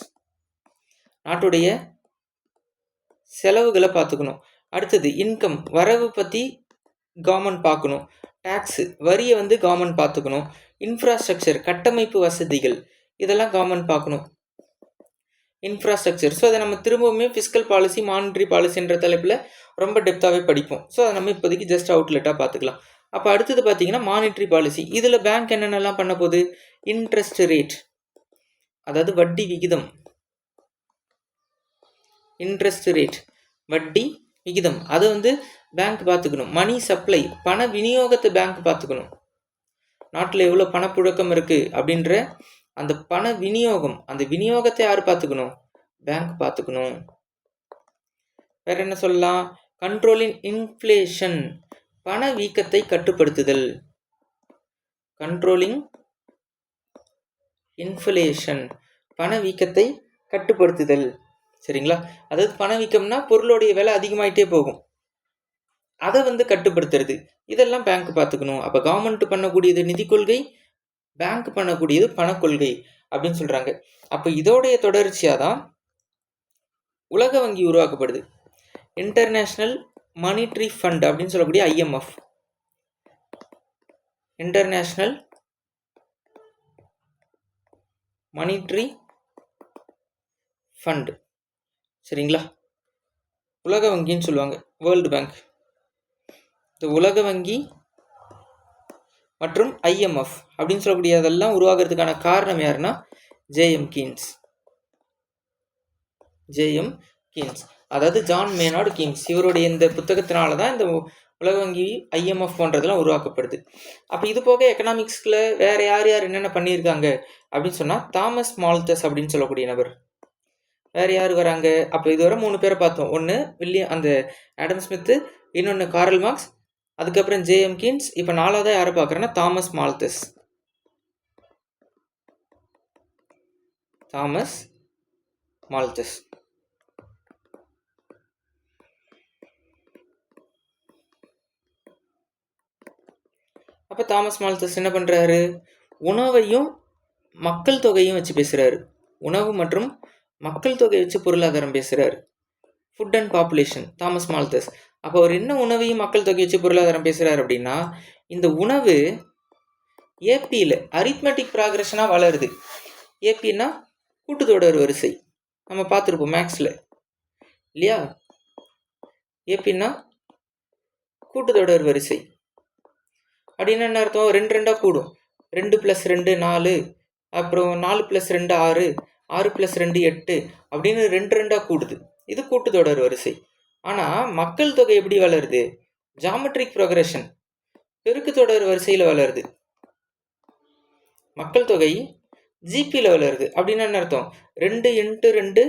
நாட்டுடைய செலவுகளை பார்த்துக்கணும். அடுத்தது இன்கம், வரவு பற்றி கவர்மெண்ட் பார்க்கணும். டேக்ஸு, வரியை கவர்மெண்ட் பார்த்துக்கணும். இன்ஃப்ராஸ்ட்ரக்சர், கட்டமைப்பு வசதிகள், இதெல்லாம் கவர்மெண்ட் பார்க்கணும். இன்ஃப்ராஸ்ட்ரக்சர், ஸோ அதை நம்ம திரும்பவுமே ஃபிஸ்கல் பாலிசி, மானிட்டரி பாலிசின்ற தலைப்பில் ரொம்ப டெப்த்தாகவே படிப்போம். ஸோ அதை நம்ம இப்போதைக்கு ஜஸ்ட் அவுட்லெட்டாக பார்த்துக்கலாம். அப்போ அடுத்தது பார்த்தீங்கன்னா மானிட்டரி பாலிசி. இதில் பேங்க் என்னென்னலாம் பண்ண போகுது, இன்ட்ரெஸ்ட் ரேட், அதாவது வட்டி விகிதம், இன்ட்ரெஸ்ட் ரேட் வட்டி விகிதம், அது பேங்க் பார்த்துக்கணும். மணி சப்ளை, பண விநியோகத்தை பேங்க் பார்த்துக்கணும். நாட்டில் எவ்வளோ பணப்புழக்கம் இருக்குது அப்படின்ற அந்த பண விநியோகம், அந்த விநியோகத்தை யார் பார்த்துக்கணும், பேங்க் பார்த்துக்கணும். வேற என்ன சொல்லலாம், கண்ட்ரோலிங் இன்ஃப்ளேஷன், பண வீக்கத்தை கட்டுப்படுத்துதல். கண்ட்ரோலிங் இன்ஃப்ளேஷன், பண வீக்கத்தை கட்டுப்படுத்துதல். சரிங்களா? அதாவது பணவீக்கம்னா பொருளுடைய விலை அதிகமாயிட்டே போகும், அதை கட்டுப்படுத்துறது. இதெல்லாம் பேங்க் பார்த்துக்கணும். அப்போ கவர்மெண்ட் பண்ணக்கூடியது நிதி கொள்கை, பேங்க் பண்ணக்கூடியது பணக்கொள்கை அப்படின்னு சொல்கிறாங்க. அப்போ இதோடைய தொடர்ச்சியாக தான் உலக வங்கி உருவாக்கப்படுது. இன்டர்நேஷ்னல் மானிட்டரி ஃபண்ட் அப்படின்னு சொல்லக்கூடிய IMF, இன்டர்நேஷ்னல் மானிட்டரி ஃபண்ட். சரிங்களா? உலக வங்கின்னு சொல்லுவாங்க. வேர்ல்டு பேங்க், இந்த உலக வங்கி மற்றும் IMF அப்படின்னு சொல்லக்கூடியதெல்லாம் உருவாகிறதுக்கான காரணம் யாருன்னா ஜேஎம் கீன்ஸ். ஜேஎம் கீன்ஸ், அதாவது ஜான் மேனார்டு கீன்ஸ். இவருடைய இந்த புத்தகத்தினால தான் இந்த உலக வங்கி IMF போன்றதெல்லாம் உருவாக்கப்படுது. அப்போ இது போக எக்கனாமிக்ஸில் வேறு யார் யார் என்னென்ன பண்ணியிருக்காங்க அப்படின்னு சொன்னால் தாமஸ் மால்தஸ் அப்படின்னு சொல்லக்கூடிய நபர். வேறு யார் வராங்க? அப்போ இதுவரை 3 பேரை பார்த்தோம். ஒன்று அந்த ஆடம் ஸ்மித்து, இன்னொன்று காரல் மார்க்ஸ், அதுக்கப்புறம் ஜேஎம் கீன்ஸ். இப்போ 4ஆவதாக யாரை பார்க்குறேன்னா தாமஸ் மால்தஸ். Thomas Malthus. அப்போ தாமஸ் மால்தஸ் என்ன பண்ணுறாரு? உணவையும் மக்கள் தொகையும் வச்சு பேசுகிறாரு. உணவு மற்றும் மக்கள் தொகை வச்சு பொருளாதாரம் பேசுகிறாரு. Food and population, Thomas Malthus. அப்போ அவர் என்ன உணவையும் மக்கள் தொகை வச்சு பொருளாதாரம் பேசுகிறாரு அப்படின்னா, இந்த உணவு ஏபியில் அரித்மெட்டிக் ப்ராக்ரெஷனாக வளருது. ஏபின்னா கூட்டுத்தொடர் வரிசை, நம்ம பார்த்துருப்போம் மேக்ஸில் இல்லையா? ஏபின்னா கூட்டுத்தொடர் வரிசை அப்படின்னு என்ன அர்த்தம்? 2 2ஆக கூடும். 2 + 2 4, அப்புறம் 4 + 2 6, 6 + 2 8 அப்படின்னு 2 2ஆக கூடுது. இது கூட்டுத்தொடர் வரிசை. ஆனால் மக்கள் தொகை எப்படி வளருது? ஜாமெட்ரிக் ப்ரோக்ரஷன், பெருக்கு தொடர் வரிசையில் வளருது. மக்கள் தொகை ஜிபியில் வளருது. அப்படின்னு என்ன அர்த்தம்? 2 × 2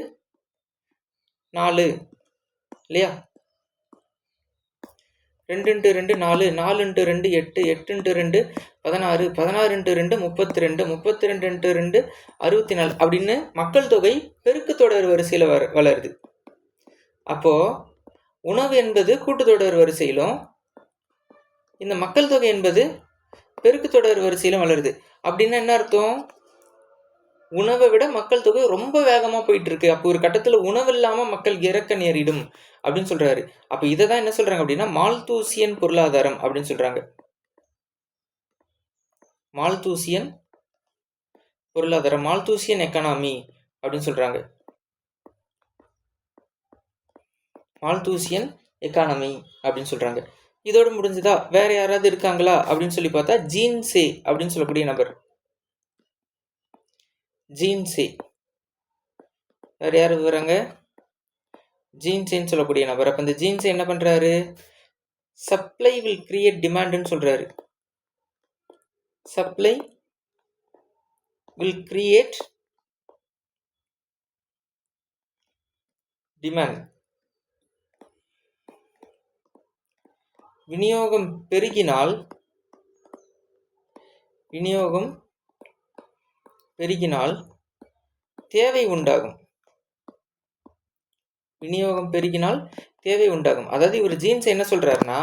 4 இல்லையா? 2 × 2 4, 4 × 2 8, 8 × 2 16, 16 × 2 32, 32 × 2 64 அப்படின்னு மக்கள் தொகை பெருக்கு தொடர் வரிசையில் வளருது. அப்போது உணவு என்பது கூட்டுத்தொடர் வரிசையிலும், இந்த மக்கள் தொகை என்பது பெருக்கு தொடர் வரிசையிலும் வளருது. அப்படின்னா என்ன அர்த்தம்? உணவை விட மக்கள் தொகை ரொம்ப வேகமாக போயிட்டு இருக்கு. அப்போ ஒரு கட்டத்தில் உணவு இல்லாமல் மக்கள் இறக்க நேரிடும் அப்படின்னு சொல்றாரு. அப்போ இதை தான் என்ன சொல்றாங்க அப்படின்னா மால்தூசியன் பொருளாதாரம் அப்படின்னு சொல்றாங்க. மால்தூசியன் பொருளாதாரம், மால்தூசியன் எக்கனாமி அப்படின்னு சொல்றாங்க. மால்தூசியன் எக்கானமி அப்படின்னு சொல்றாங்க. இதோடு முடிஞ்சதா? வேற யாராவது இருக்காங்களா அப்படின்னு சொல்லி பார்த்தா ஜீன் சே அப்படின்னு சொல்லக்கூடிய நபர். ஜீன் சே, வேற யார் வராங்க? ஜீன் சேன்னு சொல்லக்கூடிய நபர். அப்போ இந்த ஜீன் சே என்ன பண்றாரு? சப்ளை வில் கிரியேட் டிமாண்ட்னு சொல்றாரு. Supply will create demand. விநியோகம் பெருகினால் தேவை உண்டாகும். விநியோகம் பெருகினால் தேவை உண்டாகும். அதாவது இவர் ஜீன்ஸ் என்ன சொல்றாருன்னா,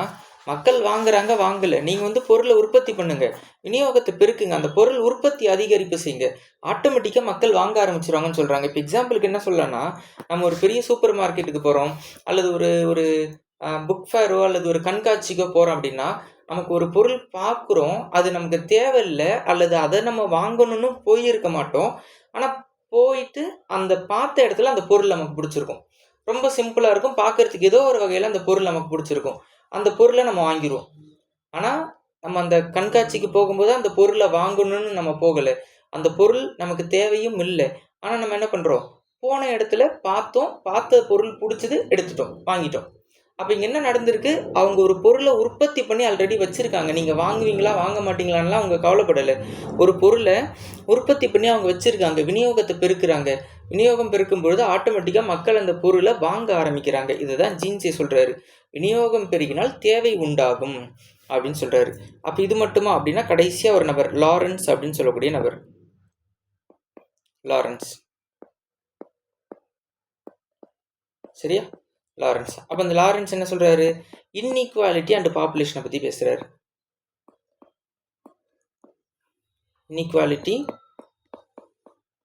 மக்கள் வாங்குறாங்க, வாங்கல, நீங்க பொருளை உற்பத்தி பண்ணுங்க, விநியோகத்தை பெருக்குங்க, அந்த பொருள் உற்பத்தி அதிகரிப்பு செய்யுங்க, ஆட்டோமேட்டிக்கா மக்கள் வாங்க ஆரம்பிச்சிருவாங்கன்னு சொல்றாங்க. இப்போ எக்ஸாம்பிளுக்கு என்ன சொல்லலாம்னா, நம்ம ஒரு பெரிய சூப்பர் மார்க்கெட்டுக்கு போறோம், அல்லது ஒரு புக் ஃபேரோ அல்லது ஒரு கண்காட்சிக்கோ போறோம் அப்படின்னா, நமக்கு ஒரு பொருள் பார்க்குறோம், அது நமக்கு தேவையில்லை அல்லது அதை நம்ம வாங்கணும்னு போயிருக்க மாட்டோம். ஆனால் போயிட்டு அந்த பார்த்த இடத்துல அந்த பொருள் நமக்கு பிடிச்சிருக்கும். ரொம்ப சிம்பிளாக இருக்கும், பார்க்கறதுக்கு ஏதோ ஒரு வகையில் அந்த பொருள் நமக்கு பிடிச்சிருக்கும். அந்த பொருளை நம்ம வாங்கிடுவோம். ஆனால் நம்ம அந்த கண்காட்சிக்கு போகும்போது அந்த பொருளை வாங்கணும்னு நம்ம போகலை, அந்த பொருள் நமக்கு தேவையும் இல்லை. ஆனால் நம்ம என்ன பண்ணுறோம்? போன இடத்துல பார்த்தோம், பார்த்த பொருள் பிடிச்சது, எடுத்துட்டோம், வாங்கிட்டோம். அப்போ இங்கே என்ன நடந்திருக்கு? அவங்க ஒரு பொருளை உற்பத்தி பண்ணி ஆல்ரெடி வச்சுருக்காங்க. நீங்கள் வாங்குவீங்களா வாங்க மாட்டீங்களான்லாம் அவங்க கவலைப்படலை. ஒரு பொருளை உற்பத்தி பண்ணி அவங்க வச்சுருக்காங்க, விநியோகத்தை பெருக்குறாங்க. விநியோகம் பெருக்கும் பொழுது ஆட்டோமேட்டிக்காக மக்கள் அந்த பொருளை வாங்க ஆரம்பிக்கிறாங்க. இதுதான் ஜீன்ஸே சொல்கிறாரு, விநியோகம் பெருகினால் தேவை உண்டாகும் அப்படின்னு சொல்கிறாரு. அப்போ இது மட்டுமா அப்படின்னா கடைசியாக ஒரு நபர் லாரன்ஸ் அப்படின்னு சொல்லக்கூடிய நபர். லாரன்ஸ், சரியா? லாரன்ஸ். அப்போ அந்த லாரன்ஸ் என்ன சொல்றாரு? இன்இக்வாலிட்டி அண்ட் பாப்புலேஷனை பற்றி பேசுறாரு. இன்இக்வாலிட்டி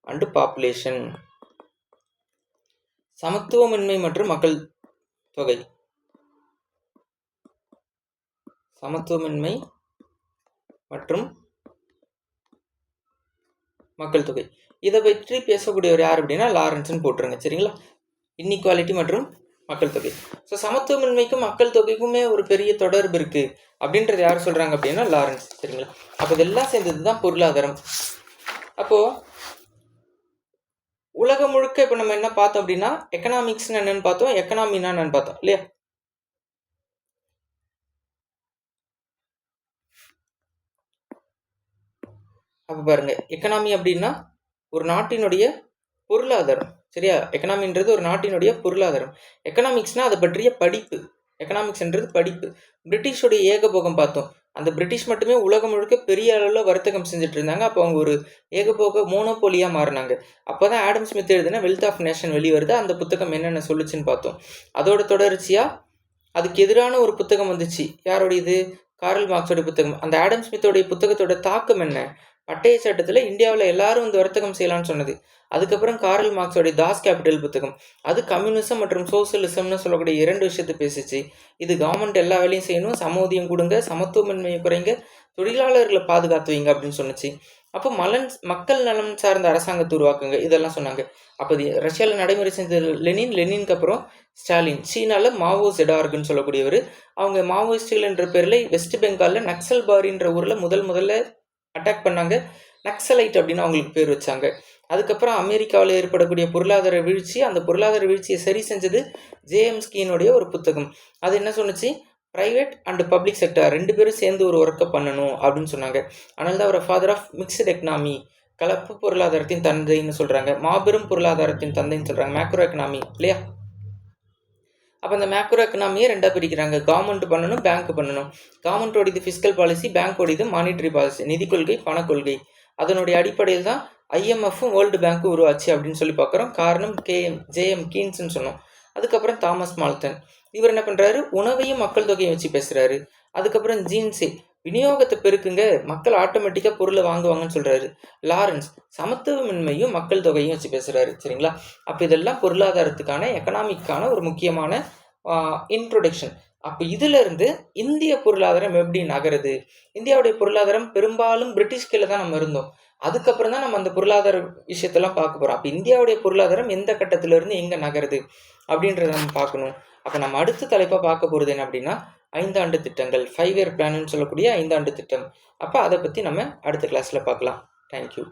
அண்ட் பாப்புலேஷன், சமத்துவமின்மை மற்றும் மக்கள் தொகை. சமத்துவமின்மை மற்றும் மக்கள் தொகை, இதை பற்றி பேசக்கூடியவர் யார் அப்படின்னா லாரன்ஸ்ன்னு போட்டுருங்க, சரிங்களா? இன்இக்வாலிட்டி மற்றும் மக்கள் தொகை. ஸோ சமத்துவமின்மைக்கும் மக்கள் தொகைக்குமே ஒரு பெரிய தொடர்பு இருக்கு அப்படின்றது யார் சொல்றாங்க அப்படின்னா லாரன்ஸ். சரிங்களா? அப்போ இதெல்லாம் சேர்ந்தது தான் பொருளாதாரம். அப்போ உலகம் முழுக்க இப்போ நம்ம என்ன பார்த்தோம் அப்படின்னா எக்கனாமிக்ஸ்னு என்னன்னு பார்த்தோம், எக்கனாமின்னா என்னன்னு பார்த்தோம் இல்லையா? அப்போ பாருங்க, எக்கனாமி அப்படின்னா ஒரு நாட்டினுடைய பொருளாதாரம். சரியா? எக்கனாமின்றது ஒரு நாட்டினுடைய பொருளாதாரம். எக்கனாமிக்ஸ்னா அதை பற்றிய படிப்பு. எக்கனாமிக்ஸ்ன்றது படிப்பு. பிரிட்டிஷோடைய ஏகபோகம் பார்த்தோம். அந்த பிரிட்டிஷ் மட்டுமே உலகம் முழுக்க பெரிய அளவில் வர்த்தகம் செஞ்சுட்டு இருந்தாங்க. அப்போ அவங்க ஒரு ஏகபோக மோனோபோலியாக மாறினாங்க. அப்போ தான் ஆடம் ஸ்மித் எழுதின வெல்த் ஆஃப் நேஷன் வெளிவருது. அந்த புத்தகம் என்னென்ன சொல்லுச்சுன்னு பார்த்தோம். அதோட தொடர்ச்சியாக அதுக்கு எதிரான ஒரு புத்தகம் வந்துச்சு. யாரோடையது? கார்ல் மார்க்ஸோடைய புத்தகம். அந்த ஆடம் ஸ்மித்தோடைய புத்தகத்தோட தாக்கம் என்ன? பட்டய சட்டத்தில் இந்தியாவில் எல்லாரும் இந்த வர்த்தகம் செய்யலாம்னு சொன்னது. அதுக்கப்புறம் கார்ல் மார்க்ஸோடைய தாஸ் கேபிட்டல் புத்தகம். அது கம்யூனிசம் மற்றும் சோசியலிசம்னு சொல்லக்கூடிய 2 விஷயத்தை பேசிச்சு. இது கவர்மெண்ட் எல்லா வேலையும் செய்யணும், சமூதியம் கொடுங்க, சமத்துவமின்மையை குறைங்க, தொழிலாளர்களை பாதுகாத்து வைங்க அப்படின்னு சொன்னிச்சு. அப்போ மக்கள் நலன் சார்ந்த அரசாங்கத்தை உருவாக்குங்க, இதெல்லாம் சொன்னாங்க. அப்போ ரஷ்யாவில் நடைமுறை செஞ்ச லெனினுக்கு அப்புறம் ஸ்டாலின். சீனாவில் மாவோ செடார்குன்னு சொல்லக்கூடியவர். அவங்க மாவோயிஸ்டுகள் என்ற பேரில் வெஸ்ட் பெங்காலில் நக்சல் பாரின்ற ஊரில் முதல்ல அட்டாக் பண்ணாங்க. நக்சலைட் அப்படின்னு அவங்களுக்கு பேர் வச்சாங்க. அதுக்கப்புறம் அமெரிக்காவில் ஏற்படக்கூடிய பொருளாதார வீழ்ச்சி, அந்த பொருளாதார வீழ்ச்சியை சரி செஞ்சது ஜேஎம் ஸ்கீனுடைய ஒரு புத்தகம். அது என்ன சொன்னிச்சு? ப்ரைவேட் அண்ட் பப்ளிக் செக்டர் 2 பேரும் சேர்ந்து ஒரு ஒர்க்கை பண்ணணும் அப்படின்னு சொன்னாங்க. அதனால தான் அவரை ஃபாதர் ஆஃப் மிக்சட் எக்கனாமி, கலப்பு பொருளாதாரத்தின் தந்தைன்னு சொல்கிறாங்க. மாபெரும் பொருளாதாரத்தின் தந்தைன்னு சொல்கிறாங்க. மேக்ரோ எக்கனாமி இல்லையா? அப்போ அந்த மேக்ரோ எக்கனாமியை 2ஆக பிரிக்கிறாங்க. கவர்மெண்ட் பண்ணணும், பேங்க் பண்ணணும். கவர்மெண்ட்டோட ஃபிஸ்கல் பாலிசி, பேங்க்கோட மானிட்டரி பாலிசி, நிதி கொள்கை, பணக்கொள்கை. அதனுடைய அடிப்படையில் தான் ஐஎம்எஃப்பும் வேர்ல்டு பேங்க்கும் உருவாச்சு அப்படின்னு சொல்லி பார்க்குறோம். காரணம் ஜேஎம் கீன்ஸ்ன்னு சொன்னோம். அதுக்கப்புறம் தாமஸ் மால்டன். இவர் என்ன பண்ணுறாரு? உணவையும் மக்கள் தொகையை வச்சு பேசுகிறாரு. அதுக்கப்புறம் ஜீன்ஸே, விநியோகத்தை பெருக்குங்க, மக்கள் ஆட்டோமேட்டிக்காக பொருளை வாங்குவாங்கன்னு சொல்கிறாரு. லாரன்ஸ் சமத்துவமின்மையும் மக்கள் தொகையும் வச்சு பேசுகிறாரு. சரிங்களா? அப்போ இதெல்லாம் பொருளாதாரத்துக்கான எக்கனாமிக்கான ஒரு முக்கியமான இன்ட்ரோடக்ஷன். அப்போ இதிலிருந்து இந்திய பொருளாதாரம் எப்படி நகருது? இந்தியாவுடைய பொருளாதாரம் பெரும்பாலும் பிரிட்டிஷ் கீழே தான் நம்ம இருந்தோம். அதுக்கப்புறம் தான் நம்ம அந்த பொருளாதார விஷயத்தெல்லாம் பார்க்க போகிறோம். அப்போ இந்தியாவுடைய பொருளாதாரம் எந்த கட்டத்திலிருந்து எங்கே நகருது அப்படின்றத நம்ம பார்க்கணும். அப்போ நம்ம அடுத்த தலைப்பாக பார்க்க போகிறது என்ன அப்படின்னா 5 ஆண்டு திட்டங்கள், 5 இயர் பிளான்னு சொல்லக்கூடிய 5 ஆண்டு திட்டம். அப்போ அதை பற்றி நம்ம அடுத்த கிளாஸில் பார்க்கலாம். தேங்க்யூ.